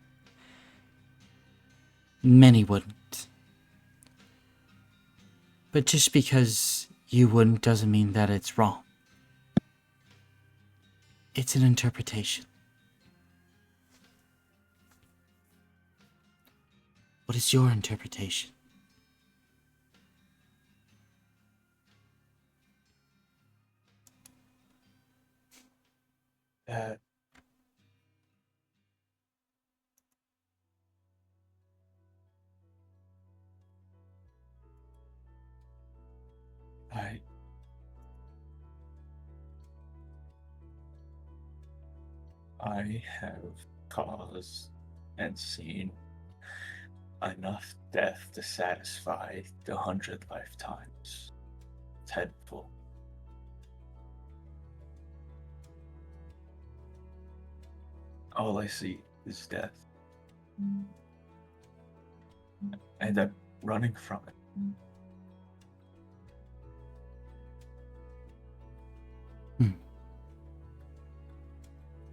many wouldn't. But just because you wouldn't doesn't mean that it's wrong. It's an interpretation. What is your interpretation? Uh, I I have caused and seen enough death to satisfy the 100 lifetimes tenfold. All I see is death. And I'm running from it.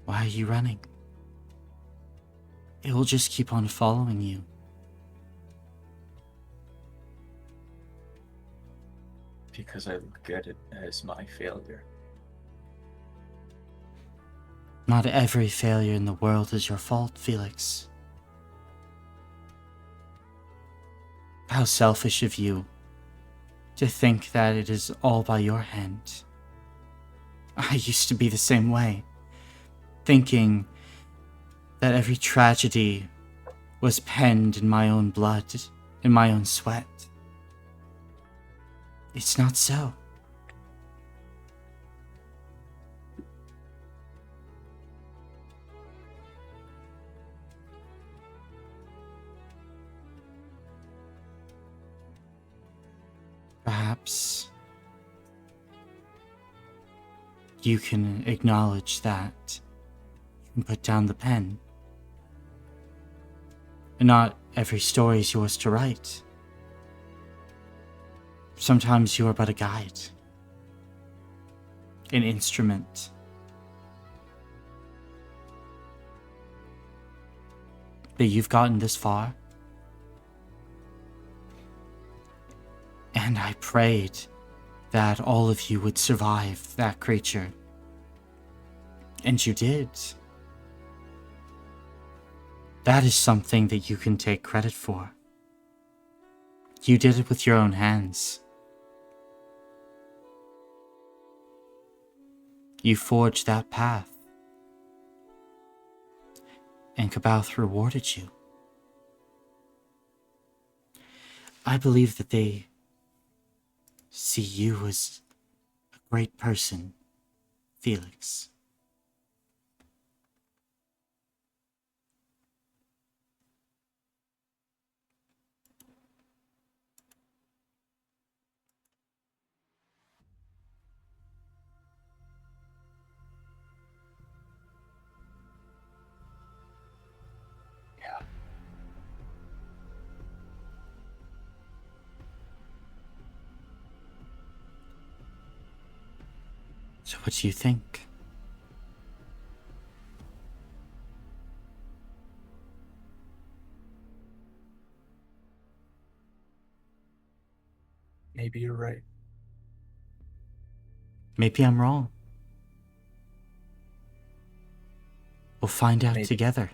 Why are you running? It will just keep on following you. Because I look at it as my failure. Not every failure in the world is your fault, Felix. How selfish of you to think that it is all by your hand. I used to be the same way, thinking that every tragedy was penned in my own blood, in my own sweat. It's not so. Perhaps you can acknowledge that you can put down the pen. And not every story is yours to write. Sometimes you are but a guide, an instrument. But you've gotten this far. And I prayed that all of you would survive that creature. And you did. That is something that you can take credit for. You did it with your own hands. You forged that path. And Kabouth rewarded you. I believe that they see you as a great person, Felix. Yeah. So what do you think? Maybe you're right. Maybe I'm wrong. We'll find out Maybe. together.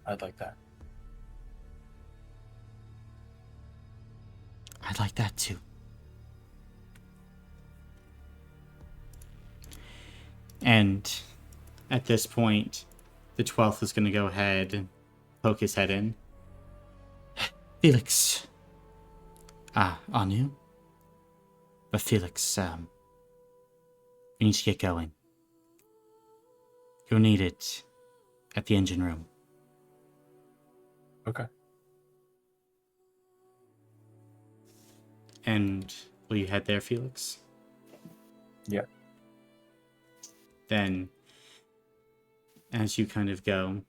I'd like that. I'd like that too. And at this point, the 12th is going to go ahead and poke his head in. Felix. Anu? But Felix, we need to get going. You'll need it at the engine room. Okay. And will you head there, Felix? Yeah. Then, as you kind of go,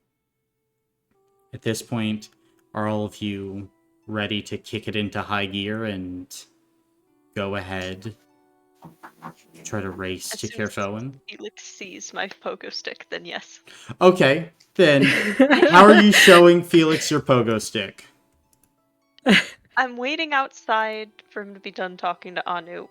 at this point, are all of you ready to kick it into high gear and go ahead, try to race As to soon Caer as Foen? Felix sees my pogo stick, then yes. Okay, then how are you showing Felix your pogo stick? I'm waiting outside for him to be done talking to Anu,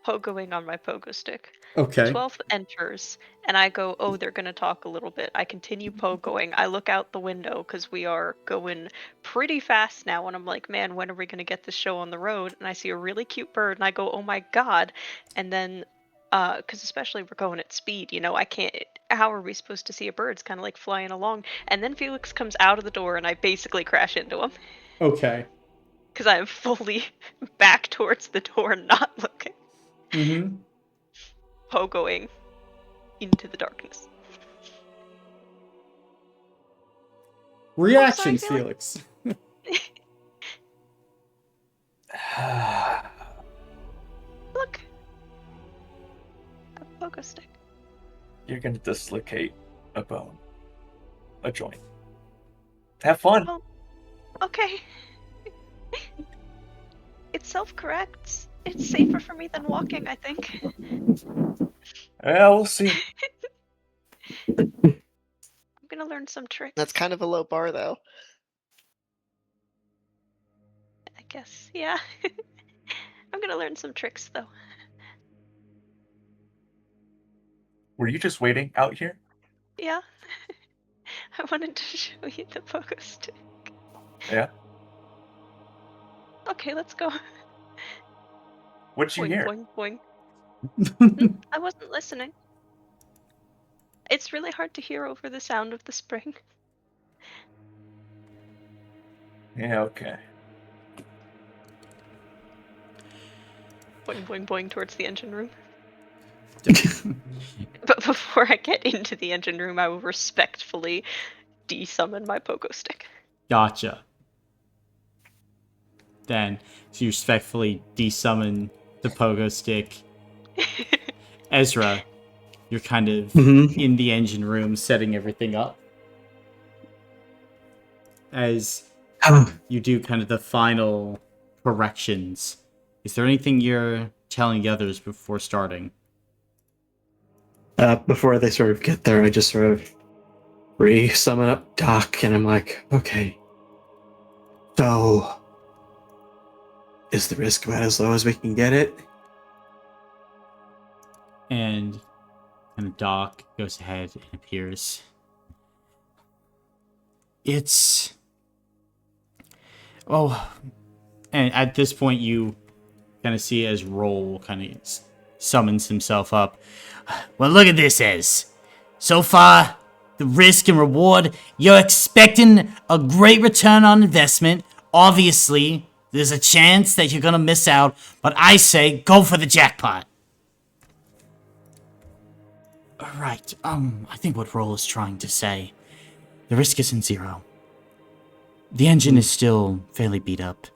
pogoing on my pogo stick. Okay. 12th enters, and I go, oh, they're gonna talk a little bit. I continue pogoing. I look out the window because we are going pretty fast now, and I'm like, man, when are we gonna get this show on the road? And I see a really cute bird, and I go, oh my god. And then, because especially we're going at speed, you know, I can't. How are we supposed to see a bird? It's kind of like flying along. And then Felix comes out of the door, and I basically crash into him Okay. because I am fully back towards the door, not looking, Mm-hmm. pogoing into the darkness. Reactions, sorry, Felix. Look, a pogo stick. You're gonna dislocate a bone, a joint. Have fun. Oh, okay. It self-corrects. It's safer for me than walking, I think. Yeah, we'll see. I'm gonna learn some tricks. That's kind of a low bar, though. I guess, yeah. I'm gonna learn some tricks, though. Were you just waiting out here? Yeah. I wanted to show you the pogo stick. Yeah. Okay, let's go. What'd you Boing, hear? boing, boing. I wasn't listening. It's really hard to hear over the sound of the spring. Yeah, okay. Boing, boing, boing towards the engine room. But before I get into the engine room, I will respectfully desummon my pogo stick. Gotcha. Then, so you respectfully desummon the pogo stick. Ezra, you're kind of Mhm. in the engine room setting everything up. As you do kind of the final corrections, is there anything you're telling the others before starting? Before they sort of get there, I just sort of re-summon up Doc, and I'm like, okay. So, is the risk about as low as we can get it? And kind of Doc goes ahead and appears. It's... Oh, and at this point you kind of see as Roll kind of summons himself up. Well, look at this, Ez. So far, the risk and reward, you're expecting a great return on investment. Obviously, there's a chance that you're gonna miss out, but I say go for the jackpot. Right, I think what Roll is trying to say, the risk isn't zero. The engine is still fairly beat up,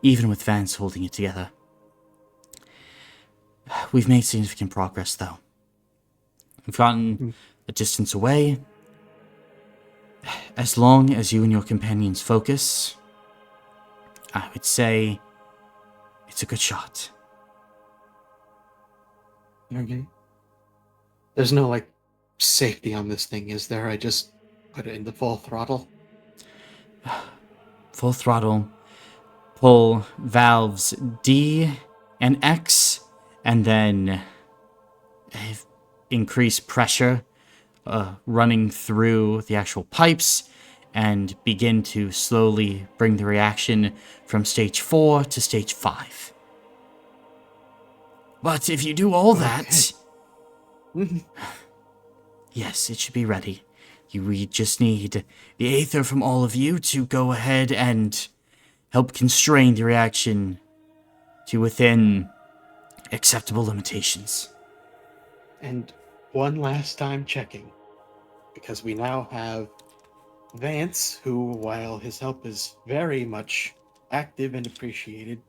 even with Vance holding it together. We've made significant progress, though. We've gotten a distance away. As long as you and your companions focus, I would say it's a good shot. Okay. There's no, like, safety on this thing, is there? I just put it into full throttle. Full throttle. Pull valves D and X, and then increase pressure running through the actual pipes, and begin to slowly bring the reaction from stage 4 to stage 5. But if you do all that, yes, it should be ready. We just need the aether from all of you to go ahead and help constrain the reaction to within acceptable limitations. And one last time checking, because we now have Vance, who, while his help is very much active and appreciated,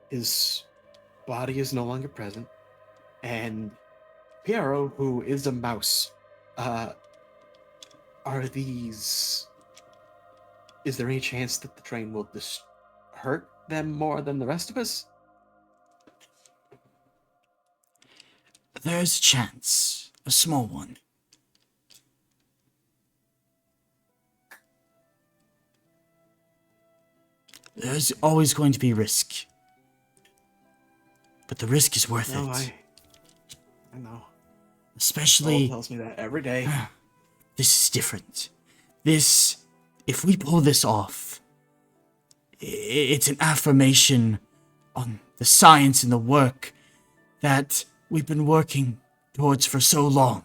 his body is no longer present, and Piero, who is a mouse. Are these... Is there any chance that the train will just hurt them more than the rest of us? There's a chance. A small one. There's always going to be risk. but the risk is worth No, it. I know. Paul Especially, tells me that every day. this is different. This, if we pull this off, it's an affirmation on the science and the work that we've been working towards for so long.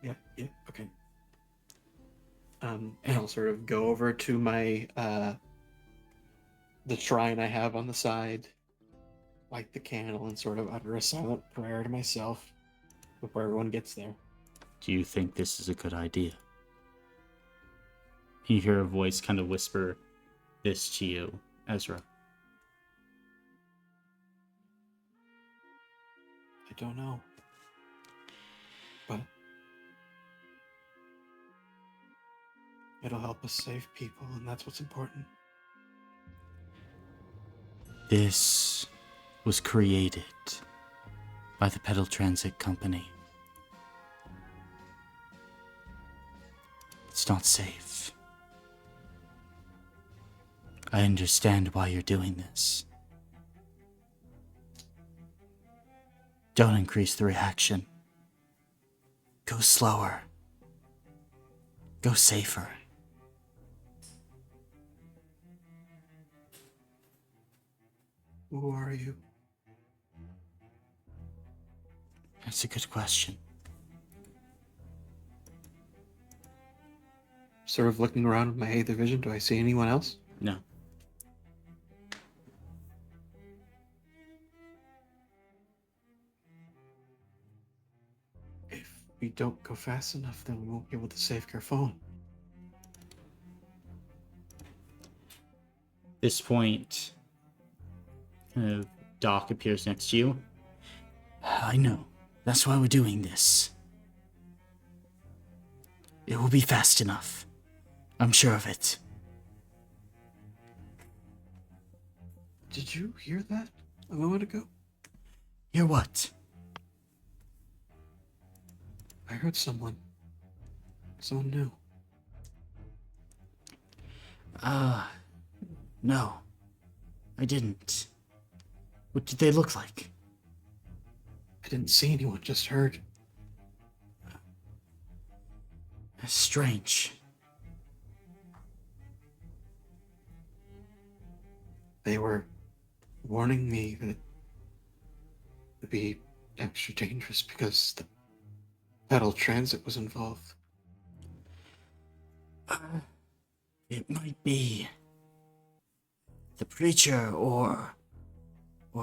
Yeah, okay. And I'll sort of go over to my the shrine I have on the side, light the candle, and sort of utter a silent prayer to myself before everyone gets there. Do you think this is a good idea? You hear a voice kind of whisper this to you, Ezra. I don't know. But it'll help us save people, and that's what's important. This was created by the Pedal Transit Company. It's not safe. I understand why you're doing this. Don't increase the reaction. Go slower. Go safer. Who are you? That's a good question. Sort of looking around with my Aether vision, do I see anyone else? No. If we don't go fast enough, then we won't be able to save Foen. This point, Doc appears next to you. I know. That's why we're doing this. It will be fast enough. I'm sure of it. Did you hear that a moment ago? Hear what? I heard someone. Someone new. No. I didn't. What did they look like? I didn't see anyone, just heard. That's strange. They were warning me that it'd be extra dangerous because the pedal transit was involved. It might be the preacher or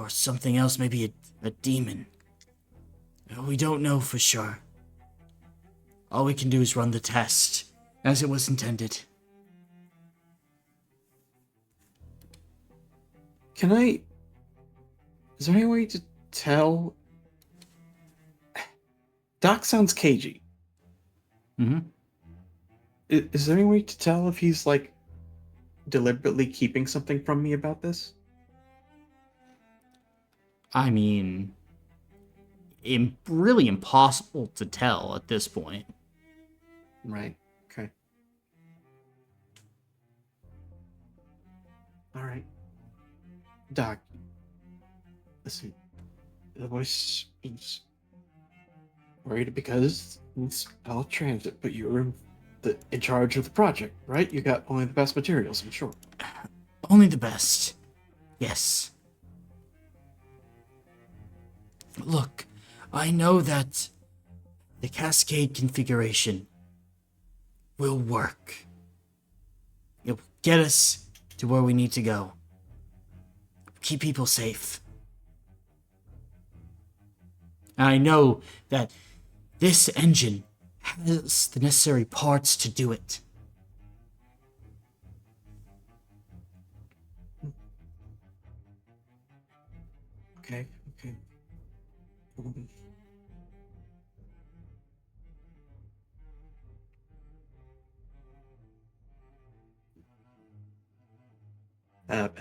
something else, maybe a demon. We don't know for sure. All we can do is run the test as it was intended. Is there any way to tell? Doc sounds cagey. Mm-hmm. Is there any way to tell if he's like deliberately keeping something from me about this? I mean, really impossible to tell at this point. Right. Okay. All right. Doc, listen. The voice is worried because it's all transit, but you're in charge of the project, right? You got only the best materials, I'm sure. Only the best. Yes. Look, I know that the Cascade configuration will work. It will get us to where we need to go. Keep people safe. And I know that this engine has the necessary parts to do it. Okay.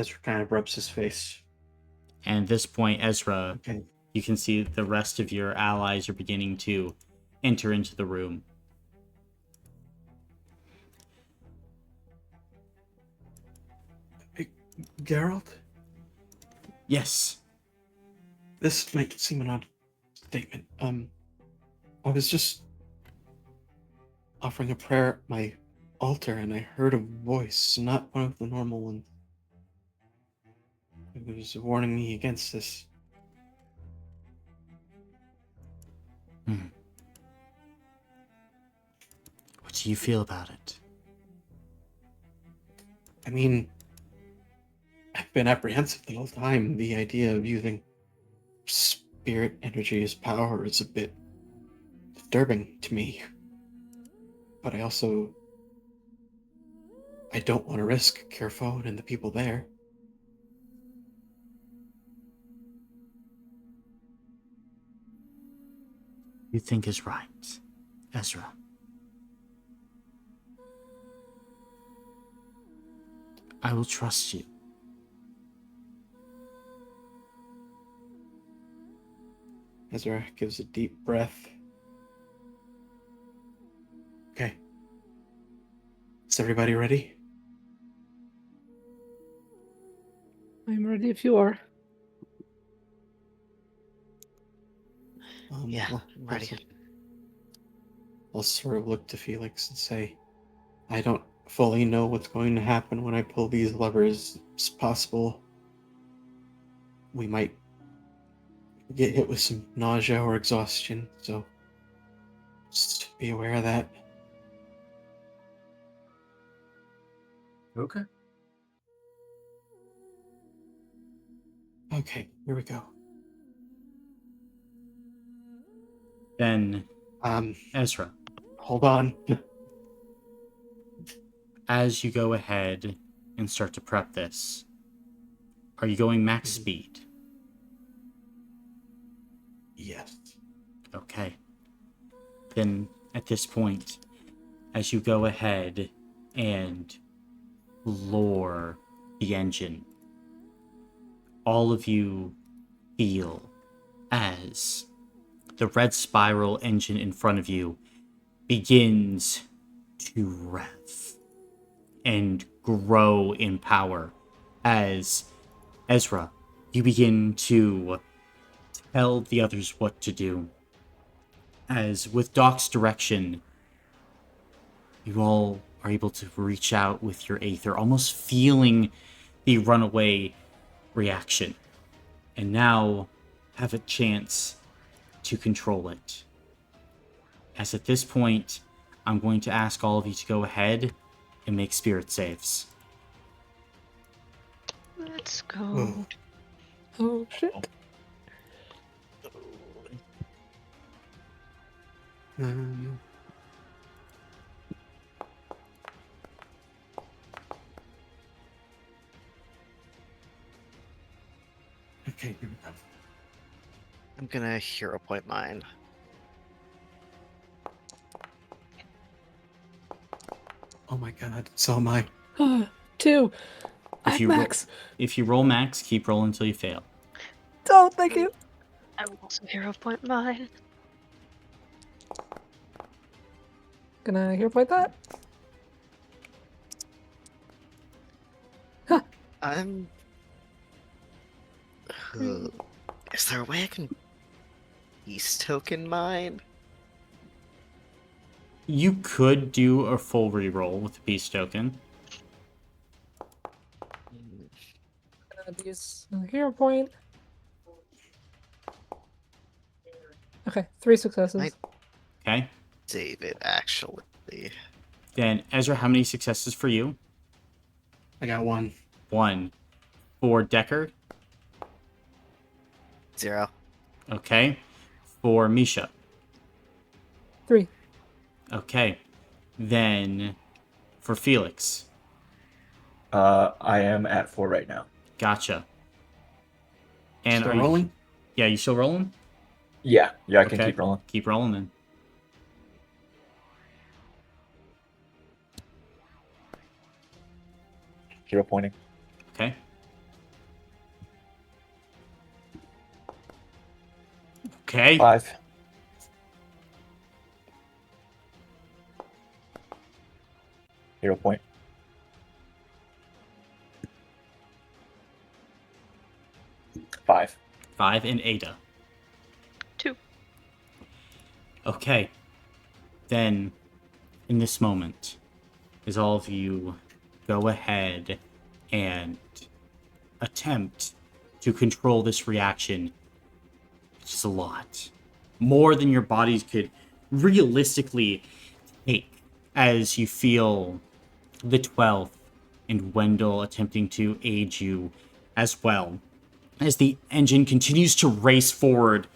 Ezra kind of rubs his face. And at this point, Ezra, Okay. you can see the rest of your allies are beginning to enter into the room. Geralt, Yes. this might seem an odd statement. I was just offering a prayer at my altar and I heard a voice, not one of the normal ones. It was warning me against this. What do you feel about it? I mean, I've been apprehensive the whole time. The idea of using spirit energy as power is a bit disturbing to me. But I don't want to risk Caer and the people there. You think is right, Ezra. I will trust you. Ezra gives a deep breath. Okay. Is everybody ready? I'm ready if you are. Yeah, I'll- I'm ready. I'll sort of look to Felix and say, I don't fully know what's going to happen when I pull these levers. It's possible we might get hit with some nausea or exhaustion, so just be aware of that. Okay. Okay, here we go. Then, Um, Ezra, hold on. as you go ahead and start to prep this, are you going max speed? Yes. Okay. Then, at this point, as you go ahead and lower the engine, all of you feel as the red spiral engine in front of you begins to rev and grow in power as Ezra, you begin to tell the others what to do. As with Doc's direction, you all are able to reach out with your Aether, almost feeling the runaway reaction, and now have a chance to control it. As at this point, I'm going to ask all of you to go ahead and make spirit saves. Let's go. Oh, shit. Um, okay, here we go. I'm gonna hero point mine. Oh my god, so am I. 2. If I'm you max. if you roll max, keep rolling until you fail. Oh, thank you. I will also hero point mine. Gonna hero point that? I'm. Is there a way I can peace token mine? You could do a full reroll with the peace token. Gonna use a hero point. Okay, 3 successes. Might- Okay. Save it, actually. Then Ezra, how many successes for you? I got one. 1. For Deckard. 0. Okay. For Misha. 3. Okay. Then for Felix. I am at 4 right now. Gotcha. And Still are you rolling? Yeah, you still rolling? Yeah, I can Okay. keep rolling. Keep rolling then. Hero pointing. Okay. Okay. 5. Hero point. 5, and Ada. 2. Okay. Then, in this moment, as all of you go ahead and attempt to control this reaction, which is a lot. More than your bodies could realistically take, as you feel the 12th and Wendell attempting to aid you as well. As the engine continues to race forward,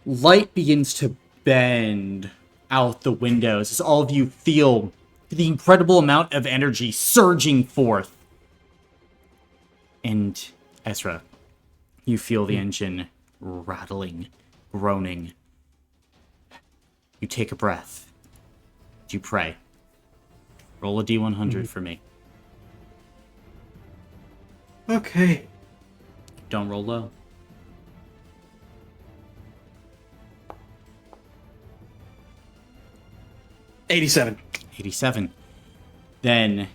light begins to bend out the windows as all of you feel the incredible amount of energy surging forth. And Ezra, you feel the engine rattling, groaning. You take a breath. You pray. Roll a D100 for me. Okay. Don't roll low. 87. 87. Then,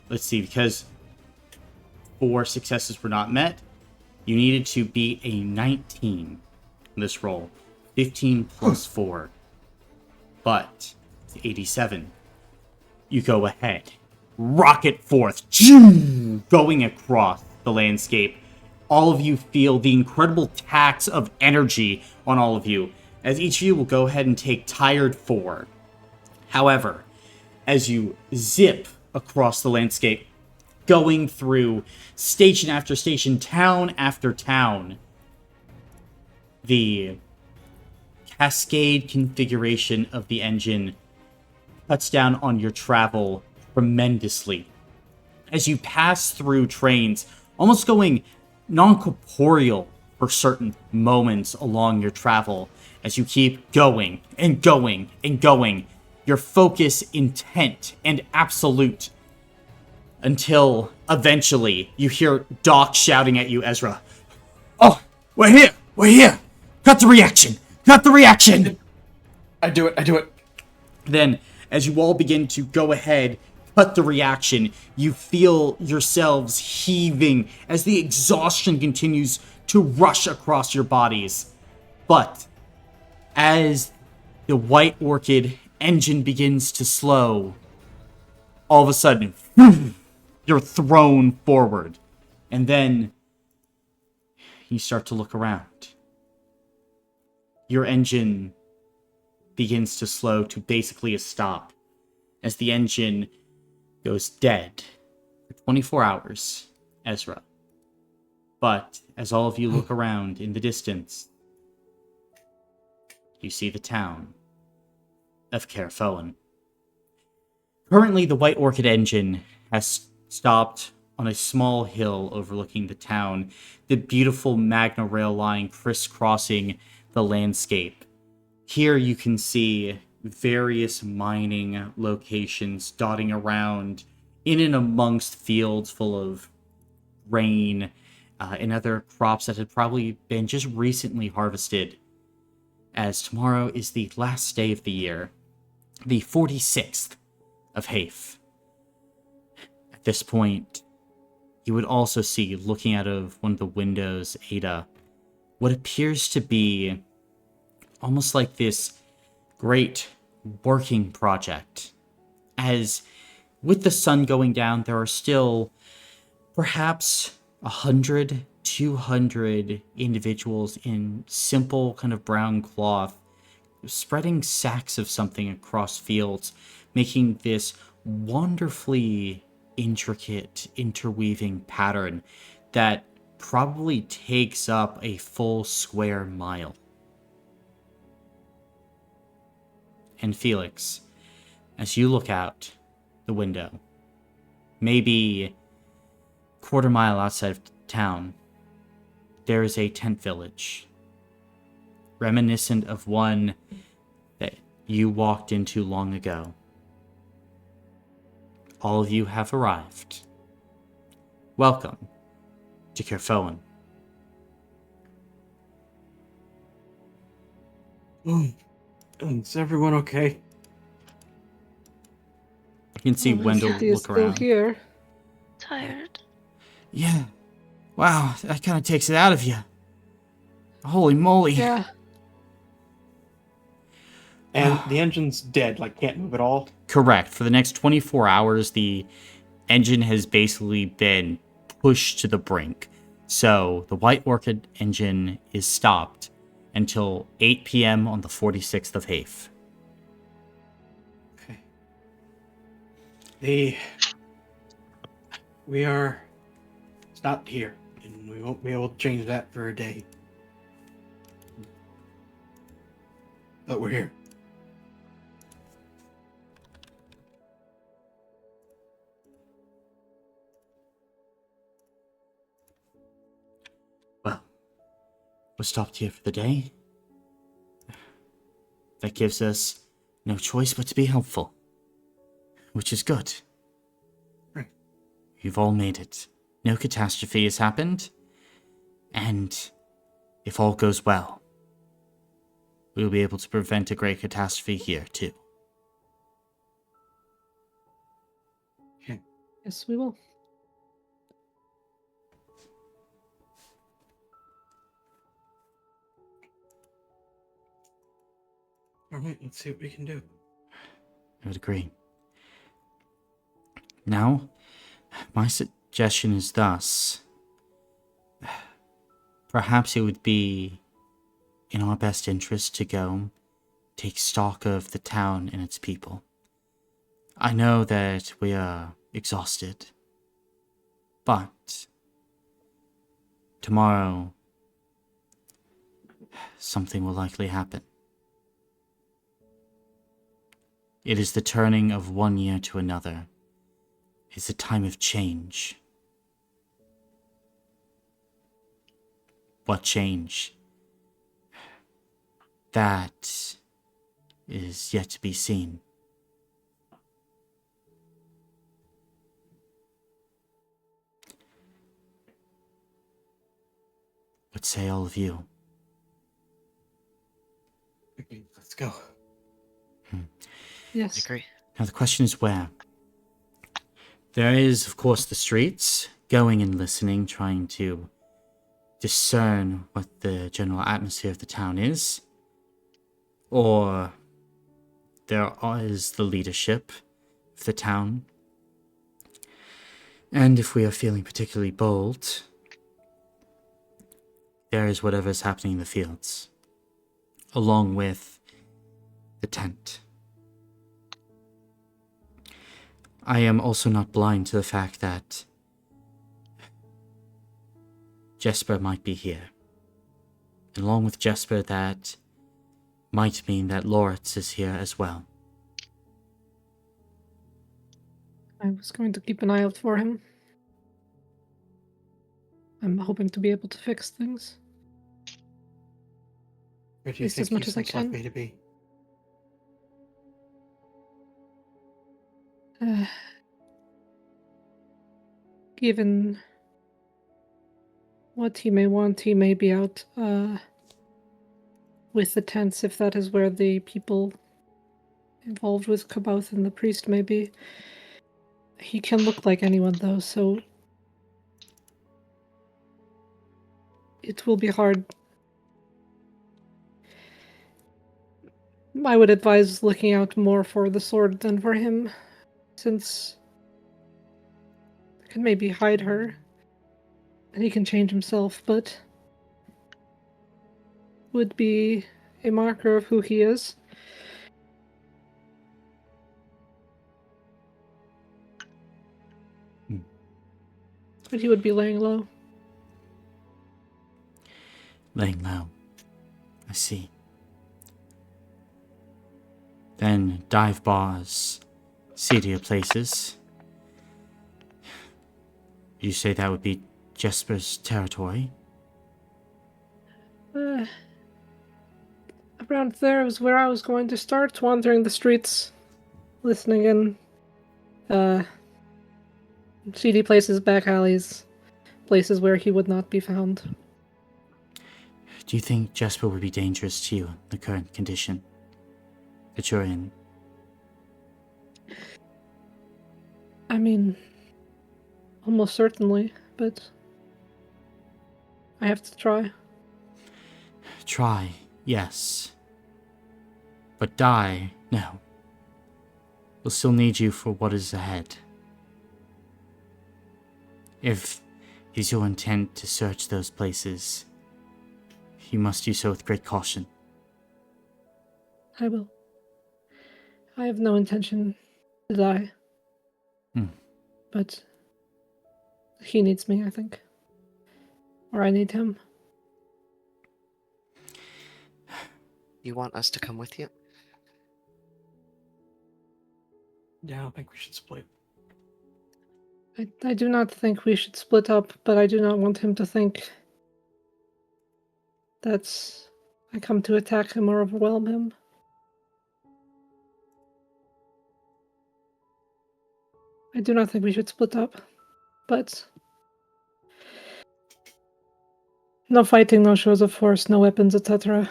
let's see, because 4 successes were not met, you needed to be a 19 in this roll. 15 plus 4. But, 87. You go ahead. Rocket forth. Going across the landscape. All of you feel the incredible tax of energy on all of you, as each of you will go ahead and take Tired 4. However, as you zip across the landscape, going through station after station, town after town, the cascade configuration of the engine cuts down on your travel tremendously. As you pass through trains, almost going non-corporeal for certain moments along your travel, as you keep going and going and going, your focus intent and absolute, until eventually you hear Doc shouting at you, Ezra. "Oh, we're here! We're here! Cut the reaction! Cut the reaction!" I do it. Then, as you all begin to go ahead, cut the reaction, you feel yourselves heaving as the exhaustion continues to rush across your bodies. But, as the White Orchid engine begins to slow, all of a sudden, you're thrown forward. And then, you start to look around. Your engine begins to slow to basically a stop, as the engine goes dead for 24 hours, Ezra. But, as all of you look around in the distance, you see the town of Caer. Currently, the White Orchid engine has stopped on a small hill overlooking the town, the beautiful Magna rail line crisscrossing the landscape. Here you can see various mining locations dotting around in and amongst fields full of grain and other crops that had probably been just recently harvested, as tomorrow is the last day of the year, the 46th of Hafe. At this point, you would also see, looking out of one of the windows, Ada, what appears to be almost like this great working project. As with the sun going down, there are still perhaps 100, 200 individuals in simple kind of brown cloth, spreading sacks of something across fields, making this wonderfully intricate interweaving pattern that probably takes up a full square mile. And Felix, as you look out the window, maybe a quarter mile outside of town, there is a tent village, reminiscent of one that you walked into long ago. All of you have arrived. Welcome to Caer. Is everyone okay? You can see Wendell Felicity is look still around. here. Tired. Yeah. Wow, that kind of takes it out of you. Holy moly. Yeah. And the engine's dead, like can't move at all. Correct. For the next 24 hours, the engine has basically been pushed to the brink. So the White Orchid engine is stopped until 8 p.m. on the 46th of Hafe. Okay. We are stopped here, and we won't be able to change that for a day. But we're here. Well, we're stopped here for the day. That gives us no choice but to be helpful, which is good. Right. You've all made it. No catastrophe has happened, and if all goes well, we'll be able to prevent a great catastrophe here, too. Yes, we will. All right, let's see what we can do. I would agree. Now, my suggestion is thus. Perhaps it would be in our best interest to go take stock of the town and its people. I know that we are exhausted, but tomorrow something will likely happen. It is the turning of one year to another. It's a time of change. What change? That is yet to be seen. What say all of you? Okay, let's go. I Yes. agree. Now the question is where? There is, of course, the streets, going and listening, trying to discern what the general atmosphere of the town is. Or there is the leadership of the town. And if we are feeling particularly bold, there is whatever is happening in the fields, along with the tent. I am also not blind to the fact that Jesper might be here. And along with Jesper, that might mean that Lotus is here as well. I was going to keep an eye out for him. I'm hoping to be able to fix things. Where do you Least think as much he's as I most can. likely to be? Given what he may want, he may be out with the tents, if that is where the people involved with Kabouth and the priest may be. He can look like anyone, though, so it will be hard. I would advise looking out more for the sword than for him, since it can maybe hide her, and he can change himself, but would be a marker of who he is. But he would be laying low. Laying low. I see. Then dive bars, seedier places. You say that would be Jesper's territory? Around there was where I was going to start, wandering the streets, listening in, seedy places, back alleys, places where he would not be found. Do you think Jesper would be dangerous to you in the current condition that you're in? I mean, almost certainly, but I have to try. Try, yes. But die, no. We'll still need you for what is ahead. If it is your intent to search those places, you must do so with great caution. I will. I have no intention to die. Hmm. But he needs me, I think. Or I need him. You want us to come with you? Yeah, I don't think we should split. I do not think we should split up, but I do not want him to think that I come to attack him or overwhelm him. I do not think we should split up, but no fighting, no shows of force, no weapons, etc.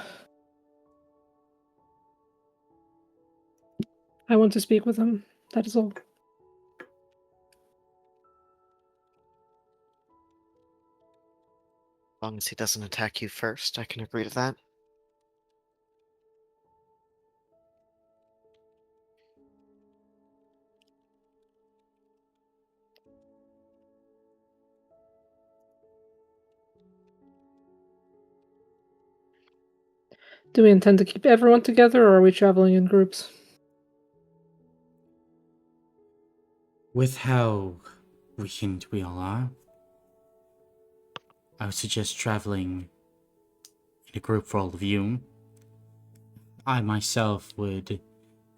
I want to speak with him, that is all. As long as he doesn't attack you first, I can agree to that. Do we intend to keep everyone together, or are we traveling in groups? With how weakened we all are, I would suggest traveling in a group for all of you. I myself would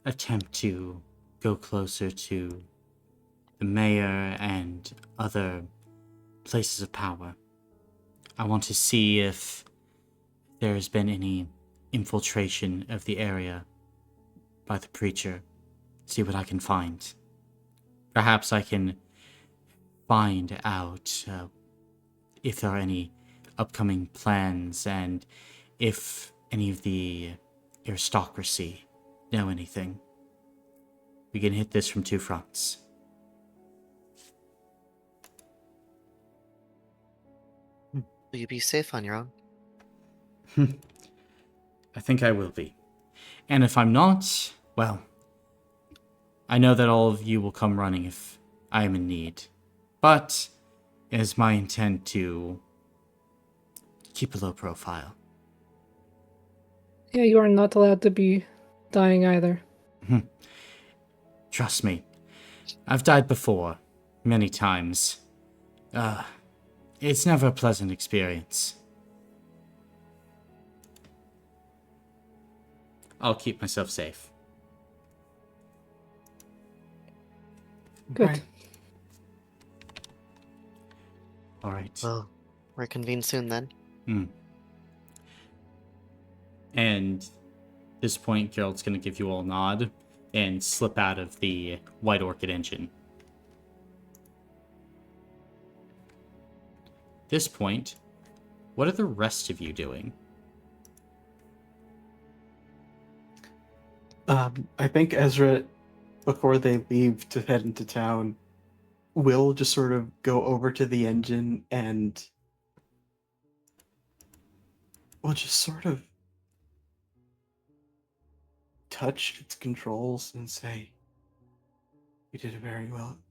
attempt to go closer to the mayor and other places of power. I want to see if there has been any infiltration of the area by the preacher. See what I can find. Perhaps I can find out if there are any upcoming plans and if any of the aristocracy know anything. We can hit this from two fronts. Will you be safe on your own? I think I will be. And if I'm not, well, I know that all of you will come running if I am in need. But it is my intent to keep a low profile. Yeah, you are not allowed to be dying either. Trust me, I've died before, many times. It's never a pleasant experience. I'll keep myself safe. Good. Right. All right. Well, reconvene soon then. And at this point, Gerald's going to give you all a nod and slip out of the White Orchid engine. At this point, what are the rest of you doing? I think Ezra, before they leave to head into town, will just sort of go over to the engine and will just sort of touch its controls and say, "You did a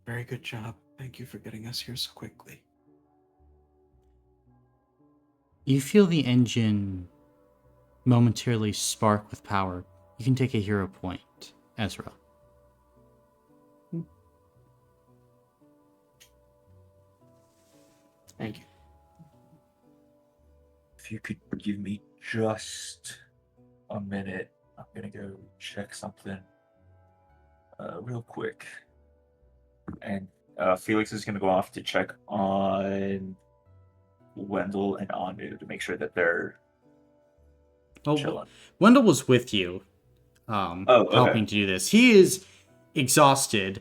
very good job. Thank you for getting us here so quickly." You feel the engine momentarily spark with power. You can take a hero point, Ezra. Thank you. If you could give me just a minute, I'm gonna go check something real quick. And Felix is gonna go off to check on Wendell and Anu to make sure that they're chilling. Wendell was with you, okay. helping to do this. He is exhausted,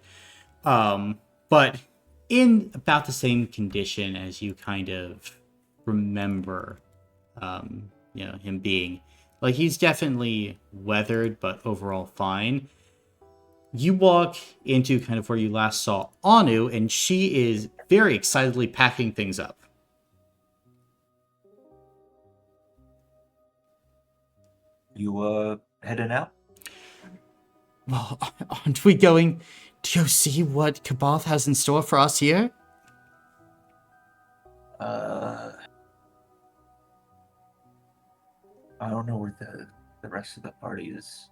but in about the same condition as you kind of remember, him being. Like, he's definitely weathered, but overall fine. You walk into kind of where you last saw Anu, and she is very excitedly packing things up. You heading out? Well, aren't we going to go see what Kabath has in store for us here? I don't know where the rest of the party is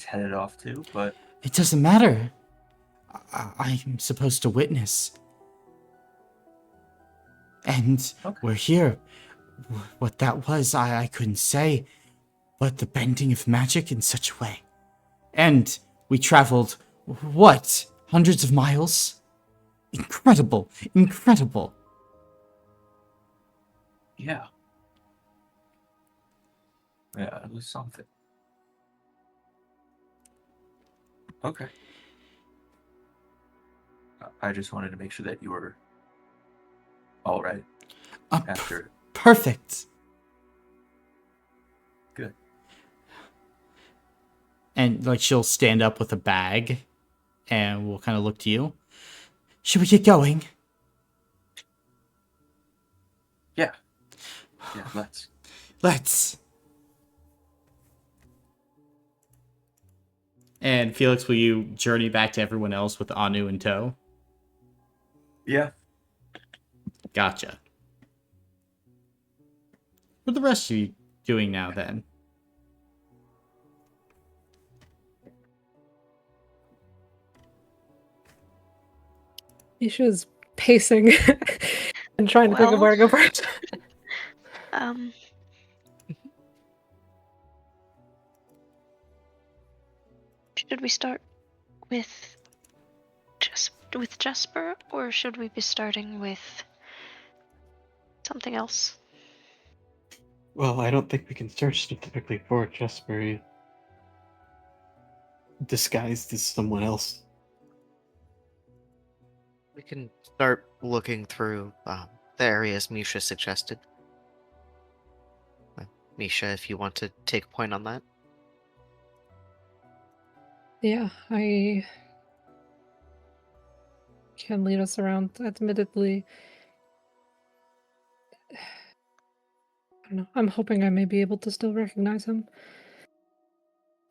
headed off to, but It doesn't matter. I'm supposed to witness. And Okay. we're here. What that was, I couldn't say. But the bending of magic in such a way. And we traveled, what, hundreds of miles? Incredible, incredible. yeah. Yeah, it was something. Okay. I just wanted to make sure that you were all right after. Perfect. Good. And like she'll stand up with a bag and we'll kind of look to you. Should we get going? Yeah. Yeah, let's. Let's. And Felix, will you journey back to everyone else with Anu in tow? Yeah. Gotcha. What are the rest of you doing now then? Misha's pacing and trying to think of Well, where to go first. um, should we start with Jasper, or should we be starting with something else? Well, I don't think we can search specifically for Jasper disguised as someone else. We can start looking through the areas Misha suggested. Misha, if you want to take a point on that. Yeah, I can lead us around. Admittedly, I don't know. I'm hoping I may be able to still recognize him.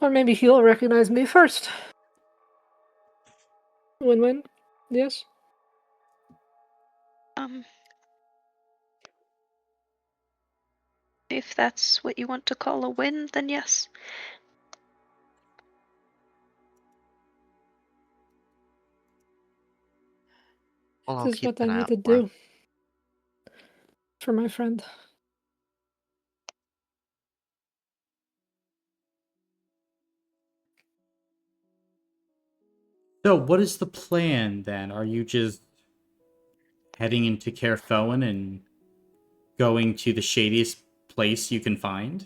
Or maybe he'll recognize me first. Win-win. Yes. If that's what you want to call a win, then yes. Well, I'll This is keep what I an eye need out to for him. do for my friend. So, what is the plan then? Are you just heading into Caer Foen and going to the shadiest place you can find?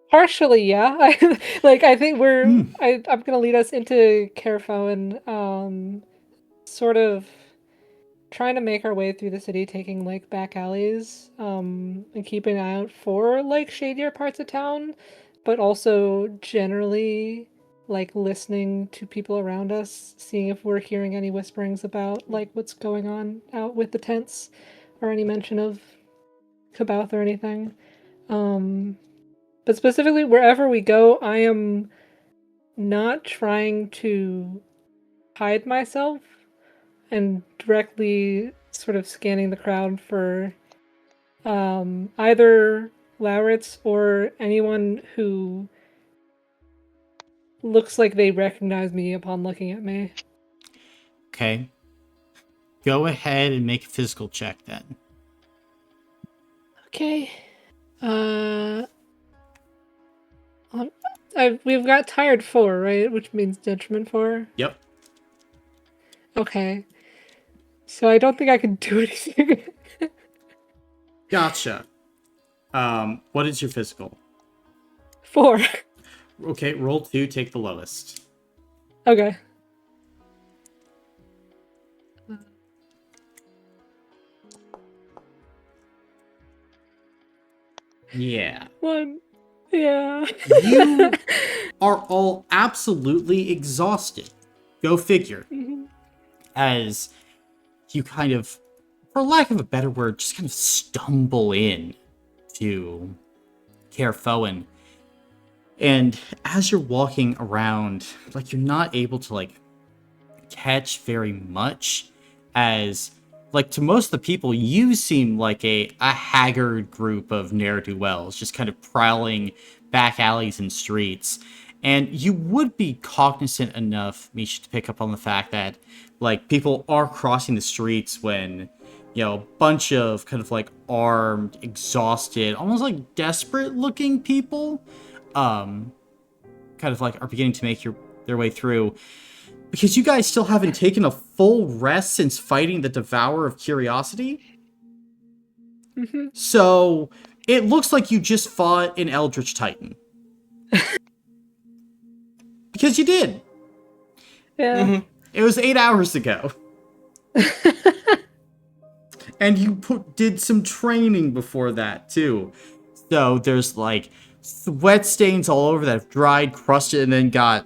Partially, yeah. I think I'm gonna lead us into Carefo and sort of trying to make our way through the city, taking like back alleys, and keeping an eye out for like shadier parts of town, but also generally like listening to people around us, seeing if we're hearing any whisperings about like what's going on out with the tents, or any mention of Kabouth or anything. But specifically, wherever we go, I am not trying to hide myself and directly sort of scanning the crowd for either Lauritz or anyone who looks like they recognize me upon looking at me. Okay. Go ahead and make a physical check then. Okay. We've got tired 4, right? Which means detriment 4. Yep. Okay. So I don't think I can do anything. Gotcha. What is your physical? 4. Okay, roll 2, take the lowest. Okay. Yeah. 1. Yeah. You are all absolutely exhausted. Go figure. Mhm. As you kind of for lack of a better word, just kind of stumble in to Caer Foen. And as you're walking around, like, you're not able to, like, catch very much, as, like, to most of the people, you seem like a haggard group of ne'er-do-wells, just kind of prowling back alleys and streets. And you would be cognizant enough, Misha, to pick up on the fact that, like, people are crossing the streets when, a bunch of kind of, like, armed, exhausted, almost, like, desperate-looking people, kind of, like, are beginning to make their way through. Because you guys still haven't taken a full rest since fighting the Devourer of Curiosity. Mm-hmm. So, it looks like you just fought an Eldritch Titan. Because you did. Yeah. Mhm. It was 8 hours ago. And you did some training before that, too. So, there's, like, sweat stains all over that have dried, crusted, and then got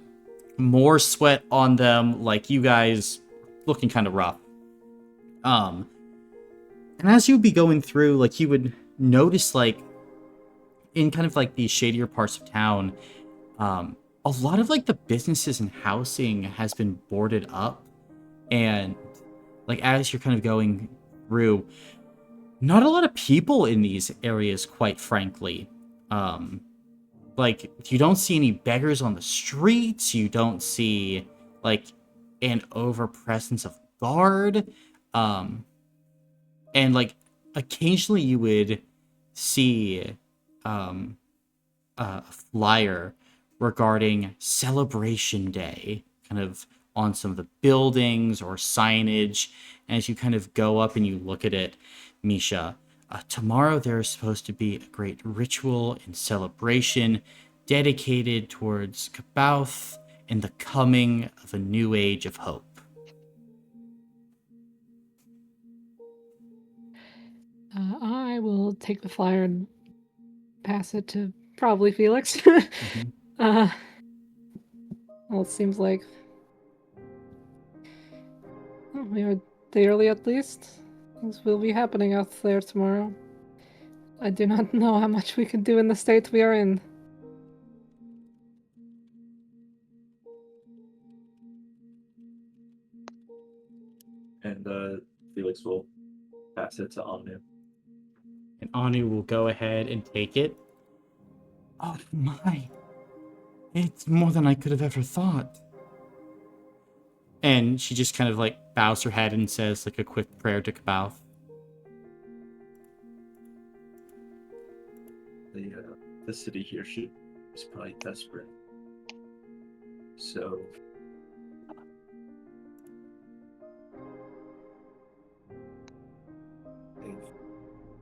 more sweat on them, like, you guys looking kind of rough. And as you'd be going through, like, you would notice, like, in kind of, like, these shadier parts of town, a lot of, like, the businesses and housing has been boarded up. And, like, as you're kind of going through, not a lot of people in these areas, quite frankly. Like, you don't see any beggars on the streets. You don't see, like, an overpresence of guard. And, like, occasionally you would see a flyer regarding Celebration Day, kind of on some of the buildings or signage. And as you kind of go up and you look at it, Misha, tomorrow there's supposed to be a great ritual and celebration dedicated towards Kabouth and the coming of a new age of hope. I will take the flyer and pass it to probably Felix. Mhm. Well, it seems like we are day early at least. Things will be happening out there tomorrow. I do not know how much we can do in the state we are in. And Felix will pass it to Anu. And Anu will go ahead and take it. Oh my. It's more than I could have ever thought. And she just kind of, like, bows her head and says, like, a quick prayer to Kabouth. The city here is probably desperate. So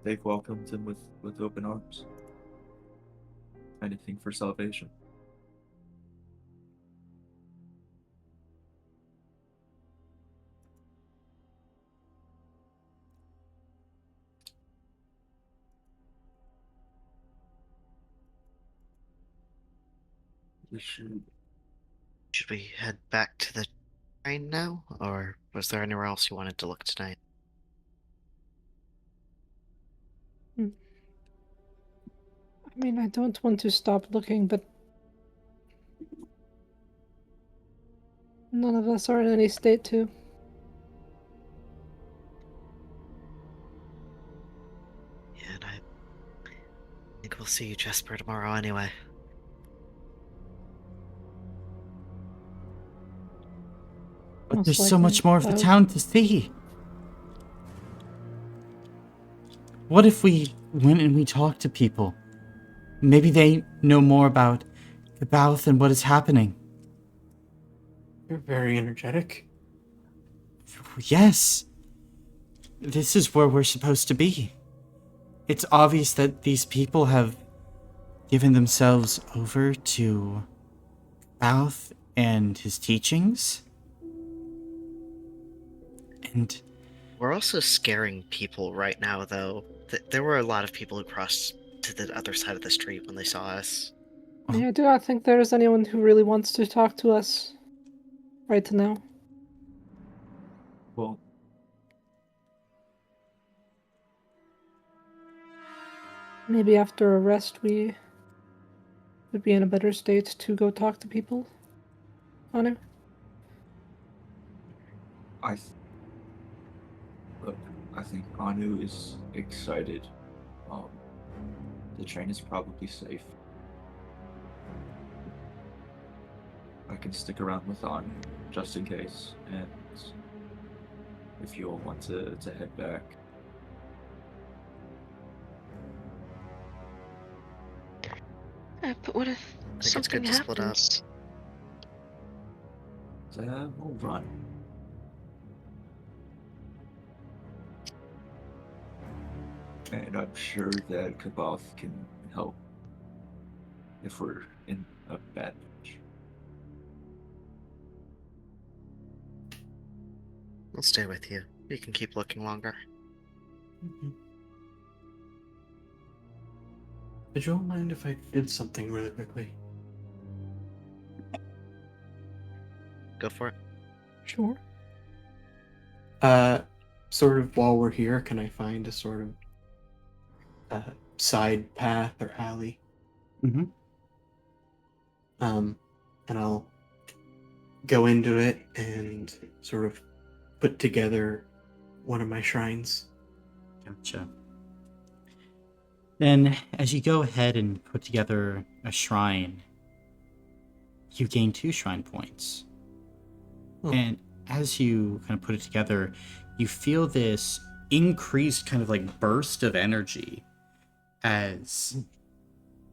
they've welcomed him with open arms. Anything for salvation. Should we head back to the train now, or was there anywhere else you wanted to look tonight? I mean, I don't want to stop looking, but none of us are in any state to. Yeah, and I think we'll see you, Jesper, tomorrow anyway. But Most there's so likely. much more of the town to see. What if we went and we talked to people? Maybe they know more about Kabouth and what is happening. You're very energetic. Yes. This is where we're supposed to be. It's obvious that these people have given themselves over to Kabouth and his teachings. And We're also scaring people right now, though. There were a lot of people who crossed to the other side of the street when they saw us. I do not think there is anyone who really wants to talk to us right now. Well, Maybe after a rest we would be in a better state to go talk to people. Anu? Look, I think Anu is excited. The train is probably safe. I can stick around with Anu, just in case, and if you all want to head back. But what if think it's something good to split up. happens? We'll run. And I'm sure that Kaboth can help if we're in a bad patch. I'll stay with you. You can keep looking longer. Mhm. Would you all mind if I did something really quickly? Go for it. Sure. Sort of while we're here, can I find a sort of side path or alley? Mm-hmm. And I'll go into it and sort of put together one of my shrines. Gotcha. Then, as you go ahead and put together a shrine, you gain 2 shrine points. Oh. And as you kind of put it together, you feel this increased kind of like burst of energy as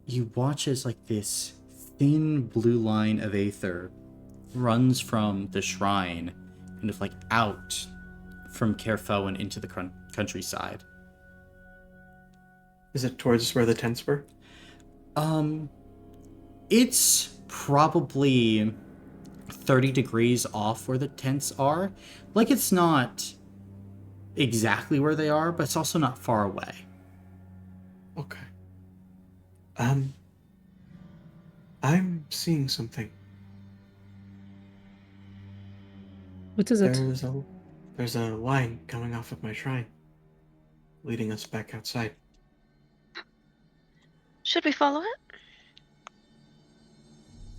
you watch as like this thin blue line of aether runs from the shrine, kind of like out from Caer Foen into the countryside. Is it towards where the tents were? It's probably 30 degrees off where the tents are. Like, it's not exactly where they are, but it's also not far away. Okay. I'm seeing something. What is it? There's a line coming off of my shrine, leading us back outside. Should we follow it?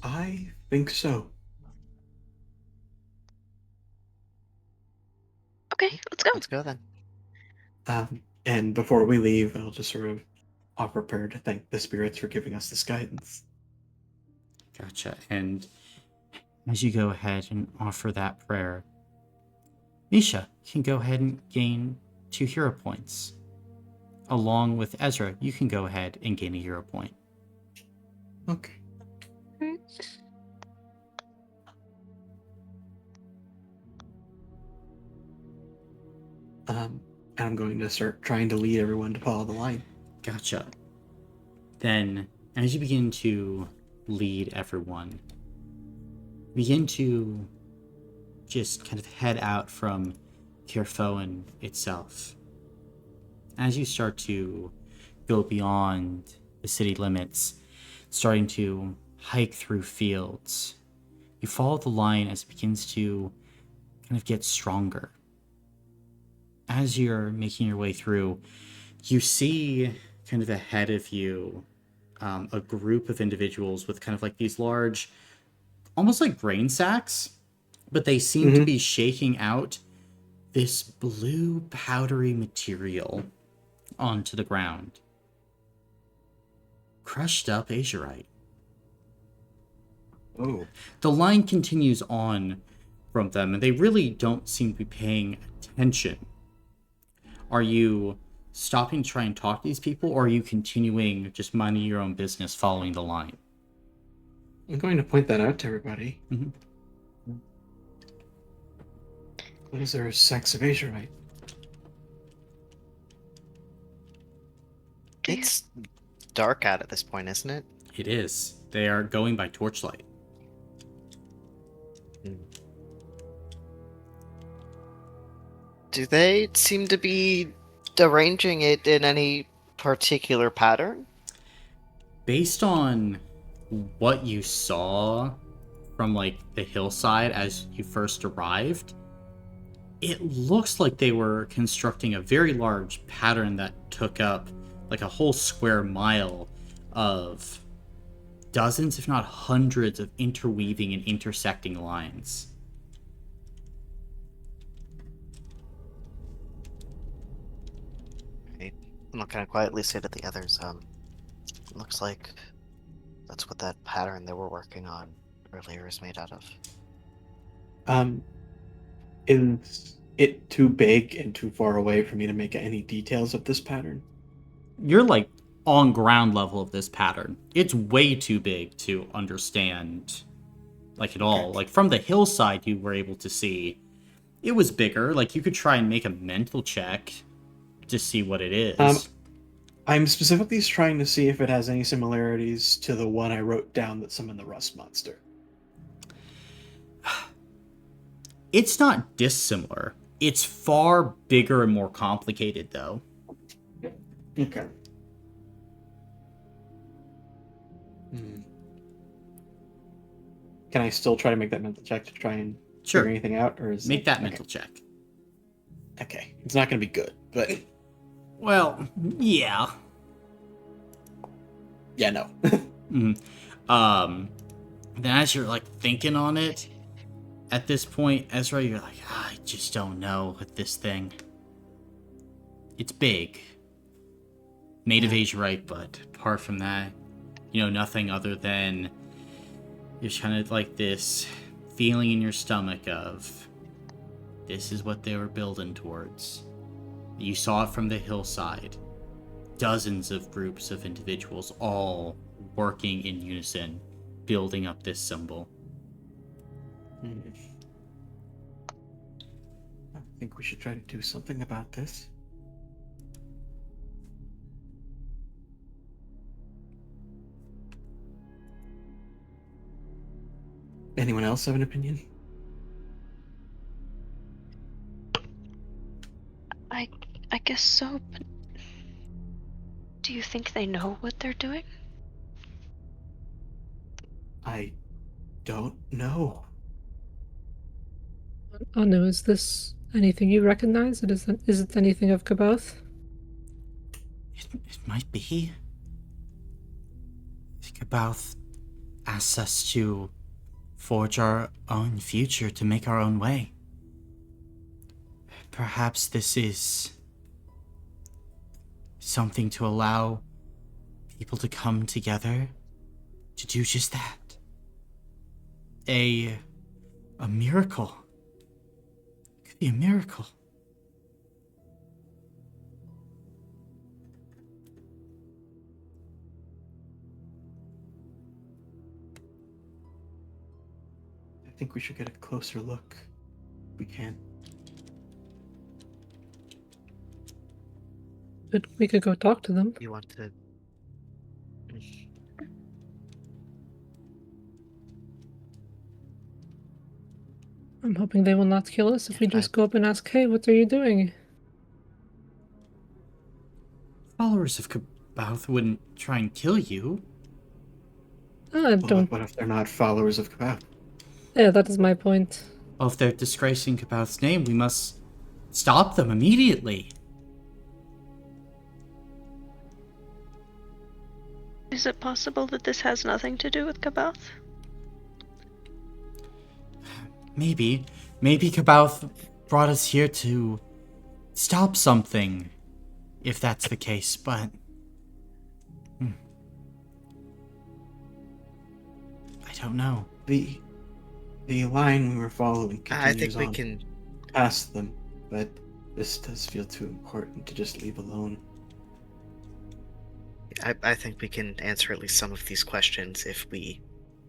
I think so. Okay, let's go. Let's go then. And before we leave, I'll just sort of offer prayer to thank the spirits for giving us this guidance. Gotcha. And as you go ahead and offer that prayer, Misha can go ahead and gain 2 hero points. Along with Ezra, you can go ahead and gain a hero point. Okay. And I'm going to start trying to lead everyone to follow the line. Gotcha. Then, as you begin to lead everyone, begin to just kind of head out from Caer Foen itself. As you start to go beyond the city limits, starting to hike through fields, you follow the line as it begins to kind of get stronger. As you're making your way through, you see kind of ahead of you a group of individuals with kind of like these large, almost like grain sacks, but they seem to be shaking out this blue powdery material onto the ground. Crushed up azurite. Oh. The line continues on from them, and they really don't seem to be paying attention. Are you stopping to try and talk to these people, or are you continuing just minding your own business following the line? I'm going to point that out to everybody. Mm-hmm. Those are sacks of azurite. It's dark out at this point, isn't it? It is. They are going by torchlight. Do they seem to be arranging it in any particular pattern? Based on what you saw from like the hillside as you first arrived, it looks like they were constructing a very large pattern that took up like a whole square mile of dozens, if not hundreds, of interweaving and intersecting lines. Right. I'll kind of quietly say to the others, looks like that's what that pattern they were working on earlier is made out of. Is it too big and too far away for me to make any details of this pattern? You're like on ground level of this pattern. It's way too big to understand like at all. Okay. Like from the hillside you were able to see it was bigger. Like you could try and make a mental check to see what it is. I'm specifically trying to see if it has any similarities to the one I wrote down that summoned the Rust Monster. It's not dissimilar. It's far bigger and more complicated though. Okay. Can I still try to make that mental check to try and Sure. figure anything out, or is Make that okay. mental check. Okay, it's not going to be good, but Well, yeah. yeah, no. Then as you're like thinking on it, at this point, Ezra, you're like, I just don't know with this thing. It's big. Native age right, but apart from that, you know, nothing other than you're kind of like this feeling in your stomach of this is what they were building towards. You saw it from the hillside. Dozens of groups of individuals all working in unison, building up this symbol. I think we should try to do something about this. Anyone else have an opinion? I guess so, but do you think they know what they're doing? I don't know. Anu, is this anything you recognize? Is it anything of Kaboth? It might be. Think about asks us to forge our own future, to make our own way. Perhaps this is something to allow people to come together to do just that. A miracle. It could be a miracle. I think we should get a closer look. If we can. But we could go talk to them. You want to? I'm hoping they will not kill us if we Yeah, just go up and ask, hey, what are you doing? Followers of Kaboth wouldn't try and kill you. I Well, don't. what if they're not followers of Kaboth? Yeah, that is my point. Well, if they're disgracing Kaboth's name, we must stop them immediately. Is it possible that this has nothing to do with Kaboth? Maybe Kaboth brought us here to stop something, if that's the case, but... I don't know. The line we were following I continues think we on can. past them, but this does feel too important to just leave alone. I think we can answer at least some of these questions if we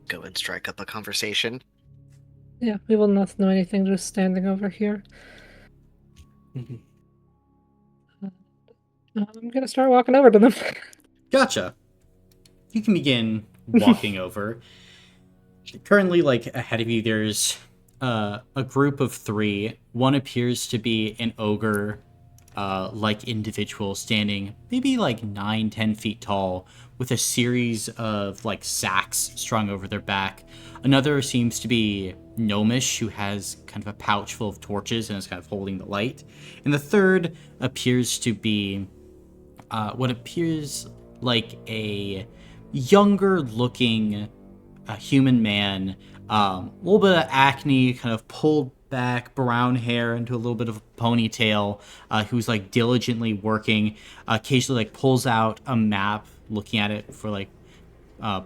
go and strike up a conversation. Yeah, we will not know anything just standing over here. Mhm. I'm gonna start walking over to them. Gotcha. You can begin walking over. Currently, like, ahead of you, there's a group of 3. One appears to be an ogre, like individual standing maybe like 9-10 feet tall with a series of like sacks strung over their back. Another seems to be gnomish, who has kind of a pouch full of torches and is kind of holding the light. And the third appears to be what appears like a younger looking human man, a little bit of acne, kind of pulled back brown hair into a little bit of a ponytail, who's like diligently working, occasionally like pulls out a map, looking at it for like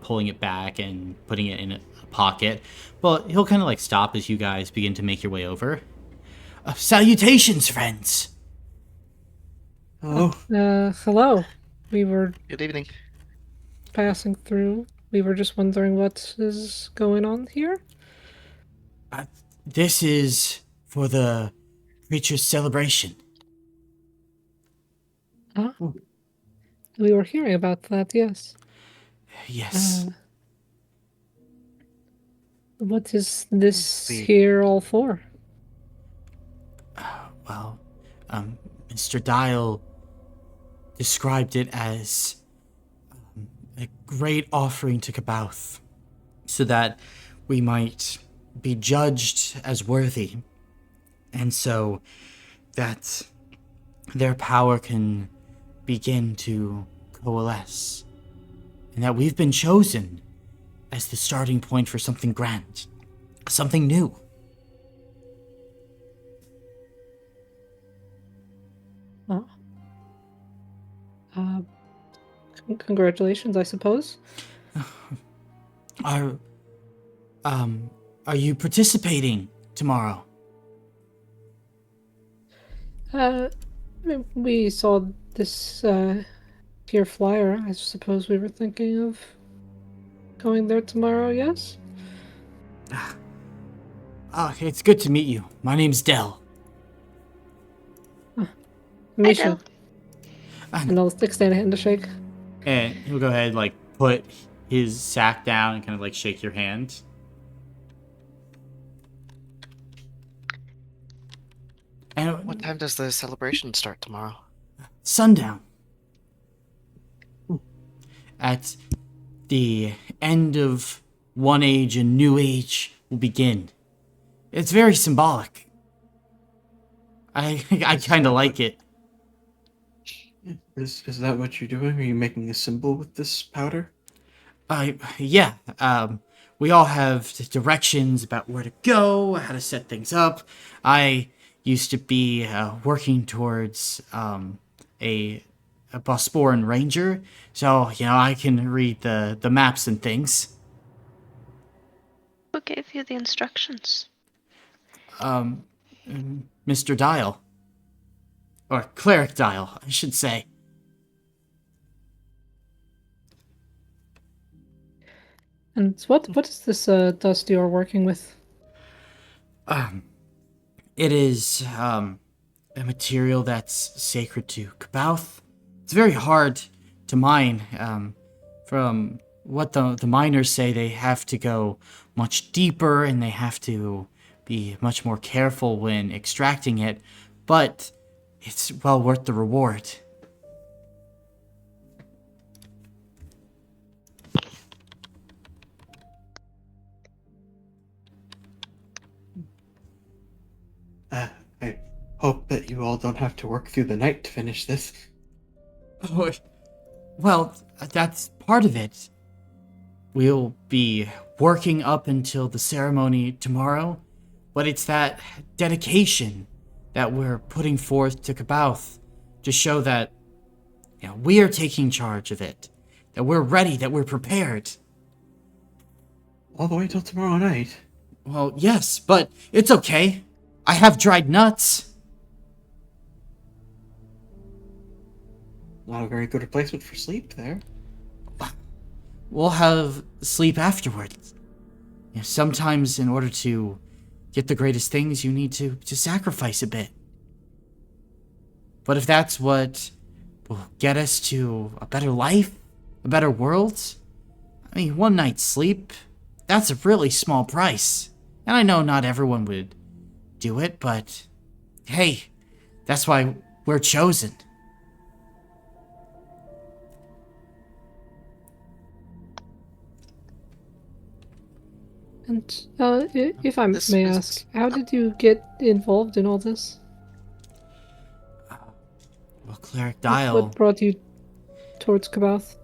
pulling it back and putting it in a pocket. But he'll kind of like stop as you guys begin to make your way over. Salutations, friends! Oh, Hello. We were Good evening. passing through. We were just wondering what is going on here. This is for the creature's celebration. Huh? We were hearing about that, yes. Yes. What is this The- here all for? Well, Mr. Dial described it as a great offering to Kabouth, so that we might be judged as worthy, and so that their power can begin to coalesce, and that we've been chosen as the starting point for something grand, something new. Oh. Congratulations, I suppose. Are you participating tomorrow? We saw this here flyer. I suppose we were thinking of going there tomorrow, yes? It's good to meet you. My name's Dell. Misha. Del. And I'll extend a hand to shake. And he'll go ahead, like, put his sack down and kind of, like, shake your hand. And What time does the celebration start tomorrow? sundown. At the end of one age, a new age will begin. It's very symbolic. I kind of like it. is that what you're doing? Are you making a symbol with this powder? Yeah. We all have directions about where to go, how to set things up. I used to be working towards a Bosporan ranger, so I can read the maps and things. Who gave you the instructions? Mr. Dial, or Cleric Dial, I should say. And what is this dust you're working with? It is a material that's sacred to Kabouth. It's very hard to mine. From what the miners say, they have to go much deeper and they have to be much more careful when extracting it, but it's well worth the reward. I hope that you all don't have to work through the night to finish this. Oh, well, that's part of it. We'll be working up until the ceremony tomorrow, but it's that dedication that we're putting forth to Kabouth to show that we are taking charge of it, that we're ready, that we're prepared. All the way till tomorrow night. Well, yes, but it's okay. I have dried nuts. Not a very good replacement for sleep there. We'll have sleep afterwards. Sometimes in order to get the greatest things, you need to sacrifice a bit. But if that's what will get us to a better life, a better world, I mean, one night's sleep, that's a really small price. And I know not everyone would do it, but hey, that's why we're chosen. And if I This may is- ask, how did you get involved in all this? Well, Cleric Dial. What brought you towards Caboth.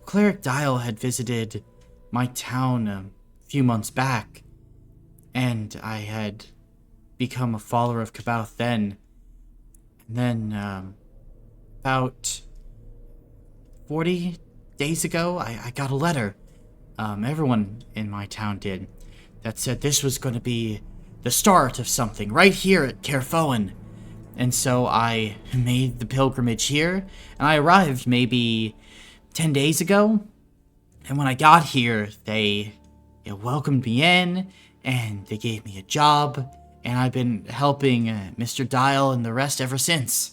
Cleric Dial had visited my town a few months back, and I had become a follower of Caboth then. And then, about 40 days ago, I got a letter. Everyone in my town did. That said this was going to be the start of something right here at Caer Foen. And so I made the pilgrimage here, and I arrived maybe 10 days ago. And when I got here, they welcomed me in, and they gave me a job, and I've been helping Mr. Dial and the rest ever since.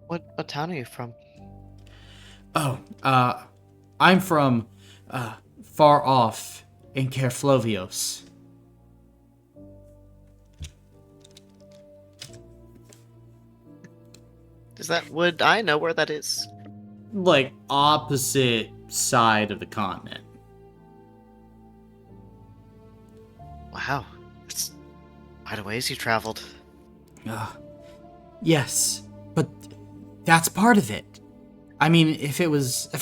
What town are you from? Oh, I'm from far off in Caer Flovios. Would I know where that is? Like, opposite side of the continent. Wow. It's quite a ways you traveled. Yes, but that's part of it. I mean, if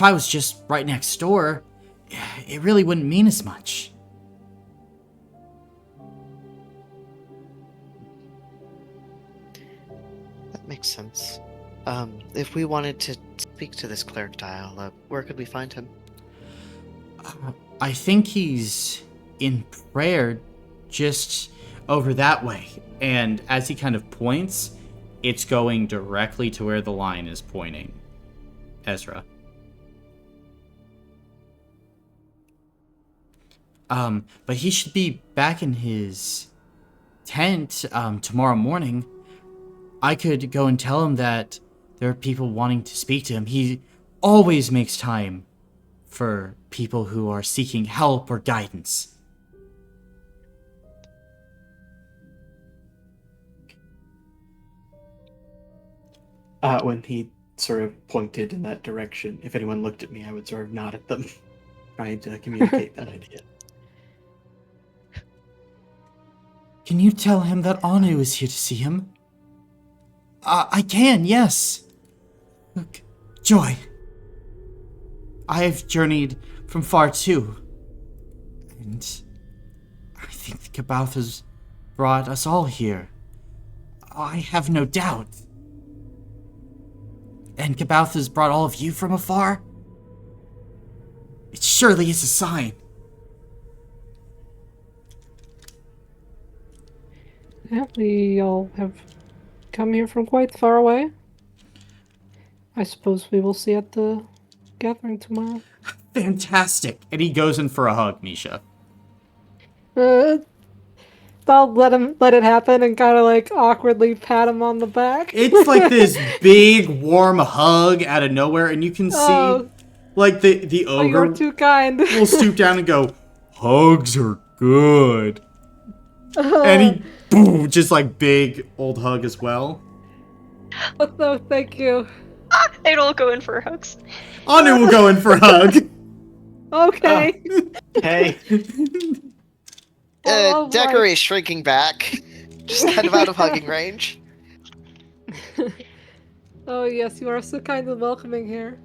I was just right next door, it really wouldn't mean as much. That makes sense. If we wanted to speak to this cleric Dial, where could we find him? I think he's in prayer just over that way. And as he kind of points, it's going directly to where the line is pointing. Ezra. But he should be back in his tent tomorrow morning. I could go and tell him that there are people wanting to speak to him. He always makes time for people who are seeking help or guidance. When he sort of pointed in that direction, if anyone looked at me, I would sort of nod at them, trying to communicate that idea. Can you tell him that Anu is here to see him? I can, yes. Look, Joy. I've journeyed from far too. And I think the Caboth has brought us all here. I have no doubt. And Caboth has brought all of you from afar? It surely is a sign. Yeah, we all have come here from quite far away. I suppose we will see at the gathering tomorrow. Fantastic. And he goes in for a hug, Nisha. I'll let it happen and kind of like awkwardly pat him on the back. It's like this big, warm hug out of nowhere, and you can see, like, the ogre you're too kind. will stoop down and go, "Hugs are good." And he, boom, just like big old hug as well. No, thank you. They'd all go in for hugs. Anu will go in for a hug. Okay. Hey, All Decker right. is shrinking back, just kind of out of hugging range. Oh yes, you are so kind and welcoming here.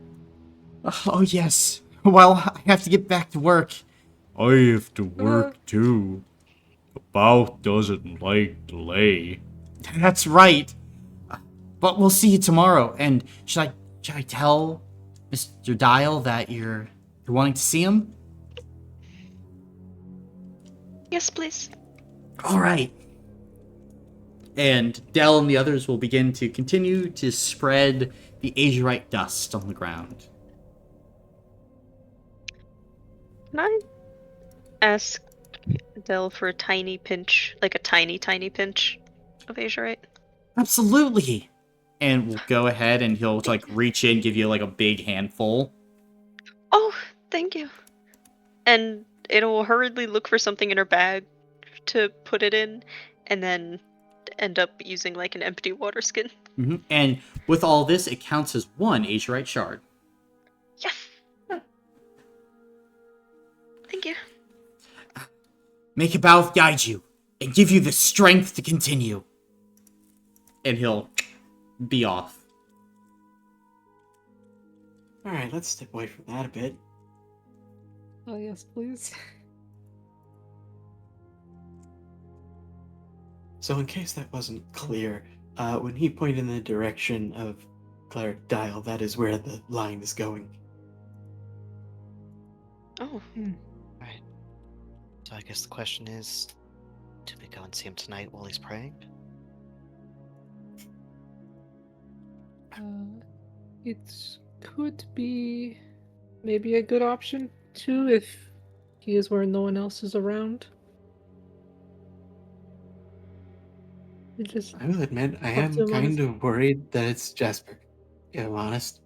Oh, yes. Well, I have to get back to work. I have to work too. About doesn't like delay. That's right. But we'll see you tomorrow. And should I tell Mr. Dial that you're wanting to see him? Yes, please. All right. And Dell and the others will begin to continue to spread the azurite dust on the ground. Can I ask Dell for a tiny pinch, like a tiny pinch of azurite? Absolutely. And we'll go ahead and he'll like reach in, give you like a big handful. Oh, thank you. And it will hurriedly look for something in her bag to put it in, and then end up using like an empty water skin. Mm-hmm. And with all this, it counts as one azurite shard. Yes. Thank you. May Caboth guide you and give you the strength to continue. and he'll be off. Alright, let's step away from that a bit. Oh, yes, please. So in case that wasn't clear, when he pointed in the direction of Cleric Dial, that is where the line is going. Oh, Right. So I guess the question is, do we go and see him tonight while he's praying? It could be maybe a good option, too, if he is where no one else is around. We just I will admit, I talk to am him on his... kind of worried that it's Jasper, if I'm honest.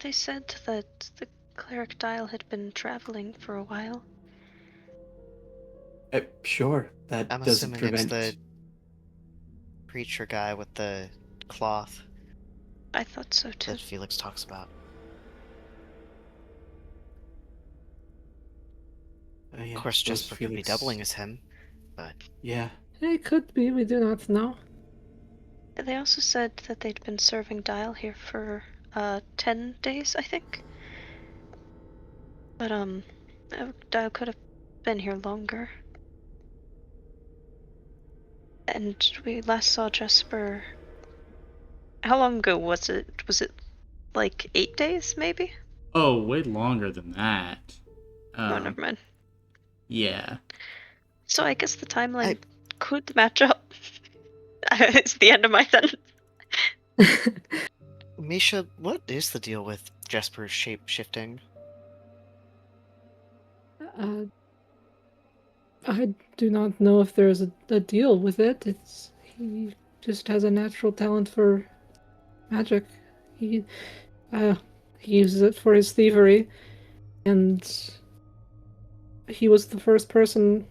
they said that the cleric Dial had been traveling for a while. Sure, that I'm doesn't assuming it's prevent... the preacher guy with the cloth I thought so too. that Felix talks about. yeah, Of course, suppose Jesper could be Felix- doubling as him, but Yeah, It could be, we do not know. They also said that they'd been serving Dial here for 10 days, I think. But Dial could have been here longer. And we last saw Jesper. How long ago was it? Was it like 8 days, maybe? Oh, way longer than that. No, never mind. Yeah. So I guess the timeline could match up. It's the end of my sentence. Misha, what is the deal with Jesper's shape shifting? I do not know if there's a deal with it. He just has a natural talent for magic. He uses it for his thievery, and he was the first person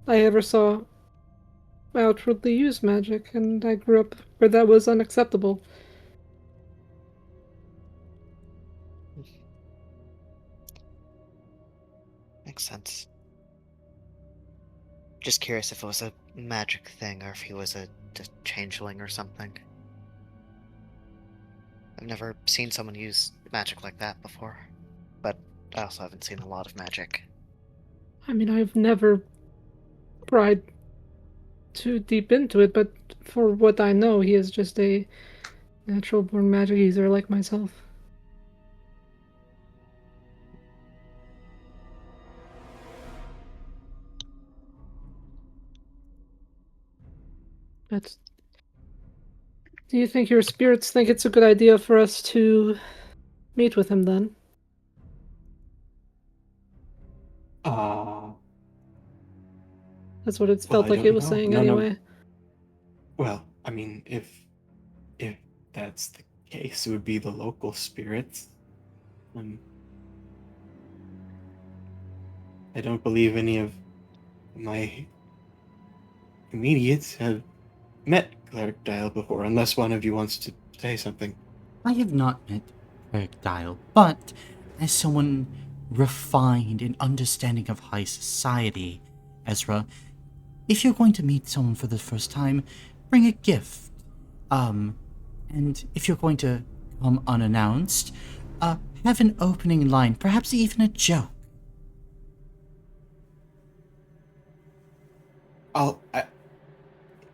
I ever saw outwardly use magic, and I grew up where that was unacceptable. Makes sense. Just curious if it was a magic thing or if he was a changeling or something. I've never seen someone use magic like that before, but I also haven't seen a lot of magic. I mean, I've never pried too deep into it, but for what I know, he is just a natural-born magic user like myself. But do you think your spirits think it's a good idea for us to meet with him then? That's what it felt I like don't it was know. saying None of- anyway. well, I mean, if that's the case, it would be the local spirits. I don't believe any of my immediates have met Cleric Dial before, unless one of you wants to say something. I have not met Cleric Dial, but as someone refined and understanding of high society, Ezra, if you're going to meet someone for the first time, bring a gift. And if you're going to come unannounced, have an opening line, perhaps even a joke.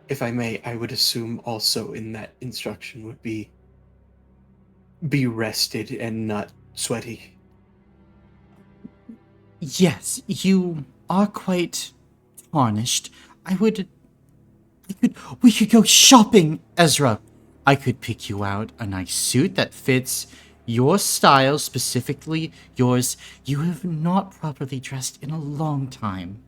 If I may, I would assume also in that instruction would be rested and not sweaty. Yes, you are quite tarnished. We could go shopping, Ezra. I could pick you out a nice suit that fits your style, specifically yours. You have not properly dressed in a long time.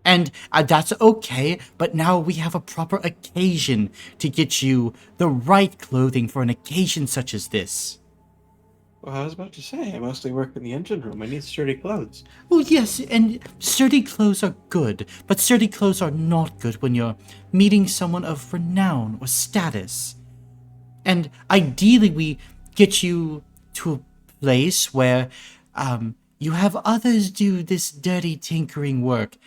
And that's okay, but now we have a proper occasion to get you the right clothing for an occasion such as this. Well, I was about to say, I mostly work in the engine room. I need sturdy clothes. Well, yes, and sturdy clothes are good, but sturdy clothes are not good when you're meeting someone of renown or status. And ideally, we get you to a place where you have others do this dirty tinkering work.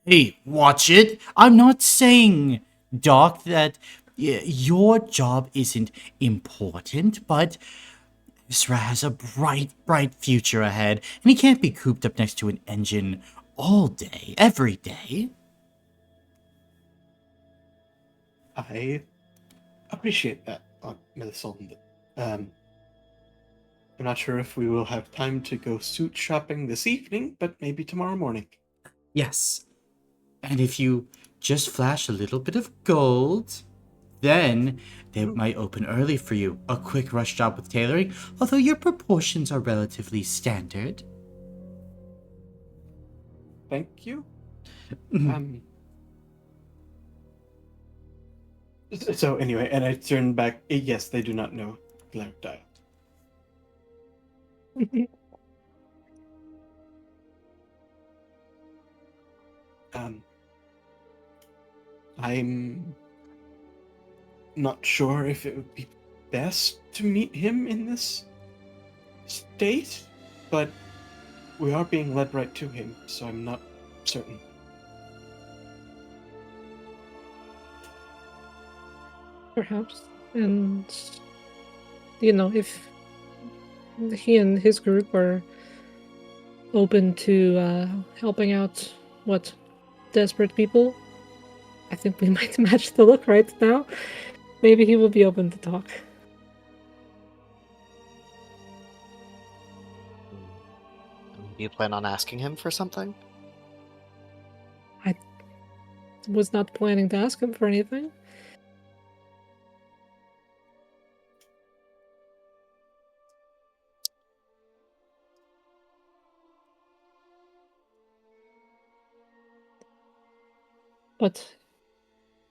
Hey, watch it. I'm not saying, Doc, that your job isn't important, but Ezra has a bright, bright future ahead, and he can't be cooped up next to an engine all day, every day. I appreciate that, Melisande. Um, I'm not sure if we will have time to go suit shopping this evening, but maybe tomorrow morning. Yes. And if you just flash a little bit of gold, then they might open early for you. A quick rush job with tailoring, although your proportions are relatively standard. Thank you. So anyway, and I turn back. Yes, they do not know Cleric Dial. I'm not sure if it would be best to meet him in this state, but we are being led right to him, so I'm not certain. Perhaps. And, if he and his group are open to helping out, desperate people, I think we might match the look right now. Maybe he will be open to talk. Do you plan on asking him for something? I was not planning to ask him for anything. But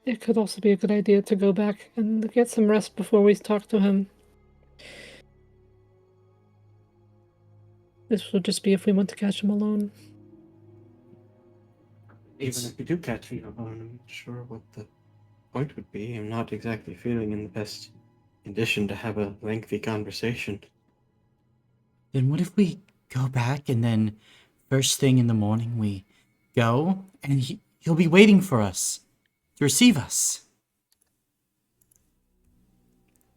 it could also be a good idea to go back and get some rest before we talk to him. This will just be if we want to catch him alone. Even if we do catch him alone, I'm not sure what the point would be. I'm not exactly feeling in the best condition to have a lengthy conversation. Then what if we go back and then first thing in the morning we go and he'll be waiting for us to receive us?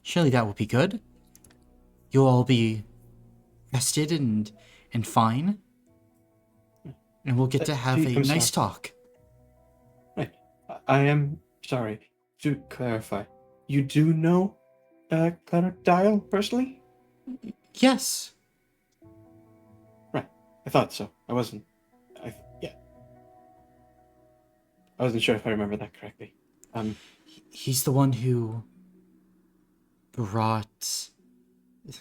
Surely that will be good. You'll all be rested and fine. And we'll get to have a I'm nice sorry. talk. Right. I am sorry. To clarify, you do know Cleric Dial personally? Yes. Right. I thought so. I wasn't. Yeah. I wasn't sure if I remember that correctly. He's the one who brought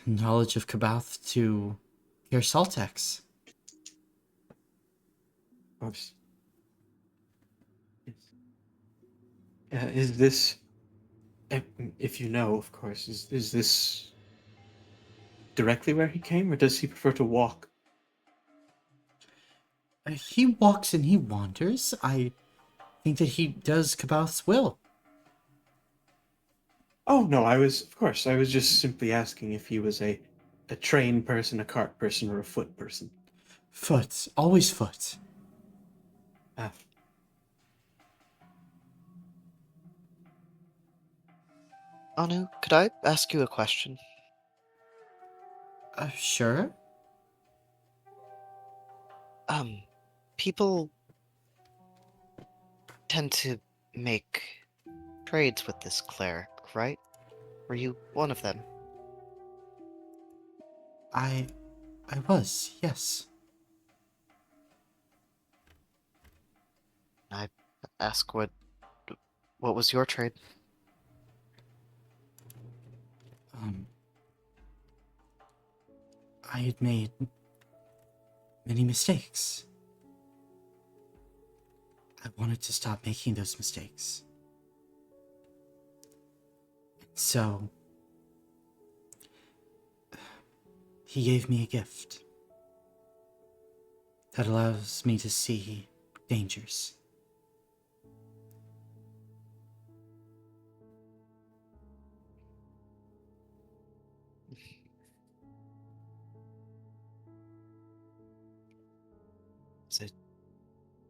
knowledge of Kabath to Caer Saltex. Of course. Yes. Is this, if you know, of course, is this directly where he came, or does he prefer to walk? He walks and he wanders. I think that he does Kabath's will. Oh no, of course, I was just simply asking if he was a train person, a cart person, or a foot person. Foot. Always foot. Ah, Anu, could I ask you a question? Sure. People tend to make trades with this cleric, right? Were you one of them? I was, yes. I ask what was your trade? I had made many mistakes. I wanted to stop making those mistakes. So, he gave me a gift that allows me to see dangers.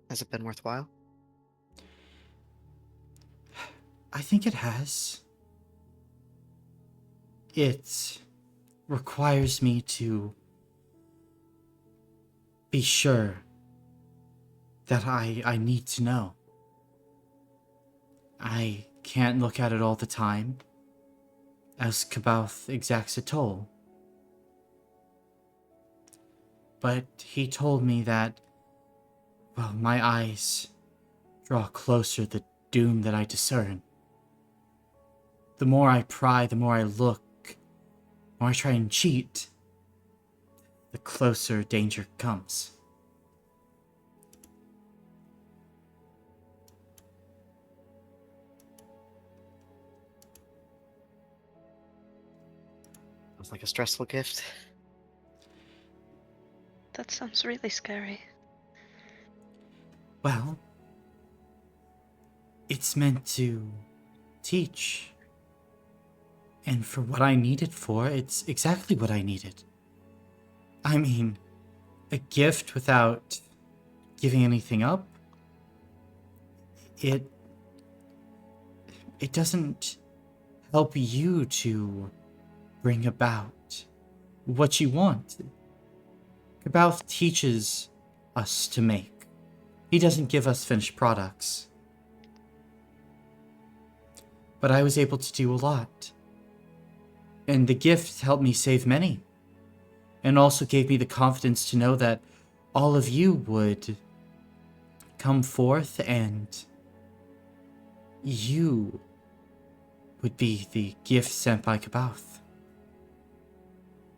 Has it been worthwhile? I think it has. It requires me to be sure that I need to know. I can't look at it all the time, as Kabouth exacts a toll. But he told me that, well, my eyes draw closer the doom that I discern. The more I pry, the more I look, the more I try and cheat, the closer danger comes. Sounds like a stressful gift. That sounds really scary. Well, it's meant to teach. And for what I need it for, it's exactly what I needed. I mean, a gift without giving anything up, it doesn't help you to bring about what you want. Kabouth teaches us to make. He doesn't give us finished products. But I was able to do a lot. And the gift helped me save many. And also gave me the confidence to know that all of you would come forth and you would be the gift sent by Kabouth.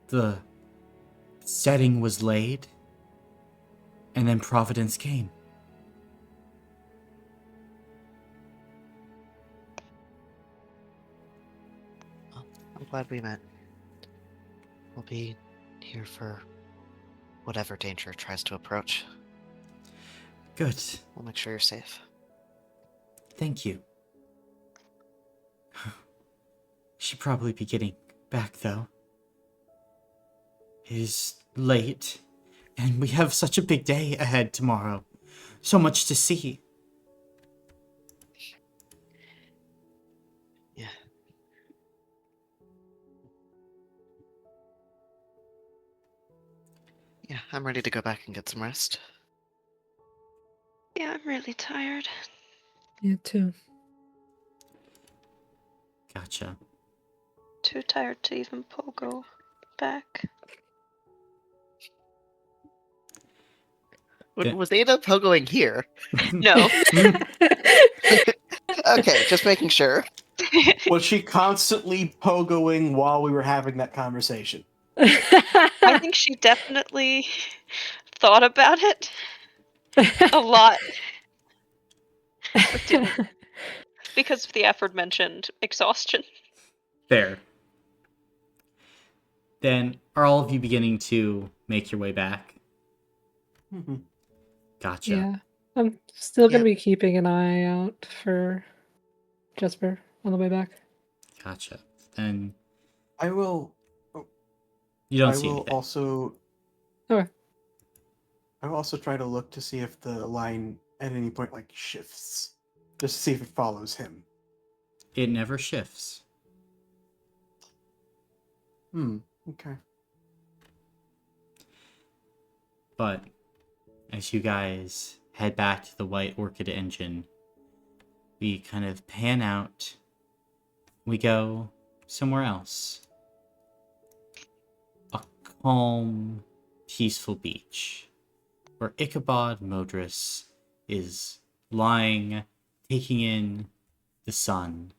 The setting was laid, and then Providence came. Well, I'm glad we met. We'll be here for whatever danger tries to approach. Good. We'll make sure you're safe. Thank you. Should probably be getting back, though. It is late, and we have such a big day ahead tomorrow. So much to see. Yeah. Yeah, I'm ready to go back and get some rest. Yeah, I'm really tired. Yeah, too. Gotcha. Too tired to even pogo back. Yeah. Was Ada pogoing here? No. Okay, just making sure. Was she constantly pogoing while we were having that conversation? I think she definitely thought about it a lot, but didn't because of the aforementioned exhaustion. There. Then, are all of you beginning to make your way back? Mm-hmm. Gotcha. Yeah. I'm still going Yeah. to be keeping an eye out for Jesper on the way back. Gotcha. Then I will. you don't I see will anything. also. Okay. I will also try to look to see if the line at any point like shifts, just to see if it follows him. It never shifts. Okay. But as you guys head back to the White Orchid engine, we kind of pan out. We go somewhere else. A calm, peaceful beach where Ichabod Modris is lying, taking in the sun.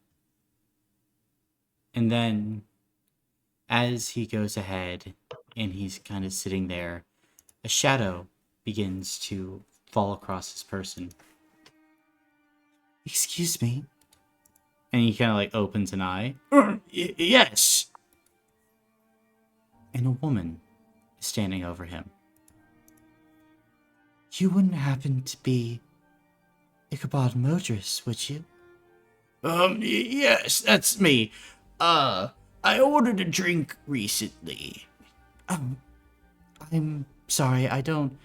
And then, as he goes ahead and he's kind of sitting there, a shadow begins to fall across his person. Excuse me? And he kind of like opens an eye. Yes! And a woman is standing over him. You wouldn't happen to be Ichabod Modris, would you? Yes, that's me. I ordered a drink recently. I'm sorry, I don't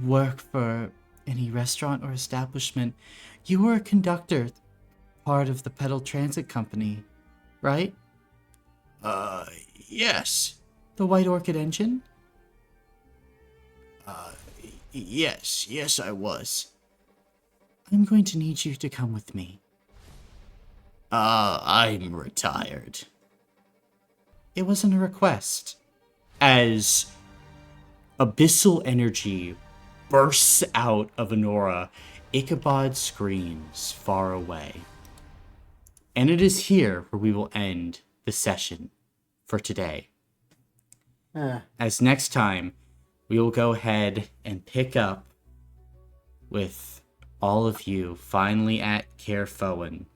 work for any restaurant or establishment. You were a conductor part of the Pedal Transit Company, right? Yes. The White Orchid engine? Yes, I was. I'm going to need you to come with me. I'm retired. It wasn't a request. As abyssal energy bursts out of Honora, Ichabod screams far away. And it is here where we will end the session for today. As next time, we will go ahead and pick up with all of you finally at Caer Foen,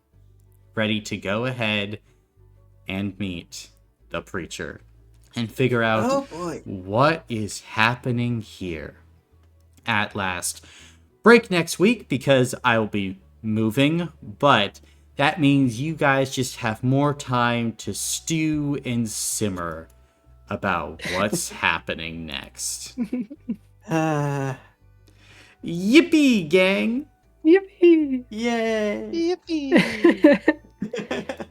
ready to go ahead and meet the preacher and figure out what is happening here. At last. Break next week because I will be moving, but that means you guys just have more time to stew and simmer about what's happening next. Yippee, gang! Yippee! Yay! Yippee!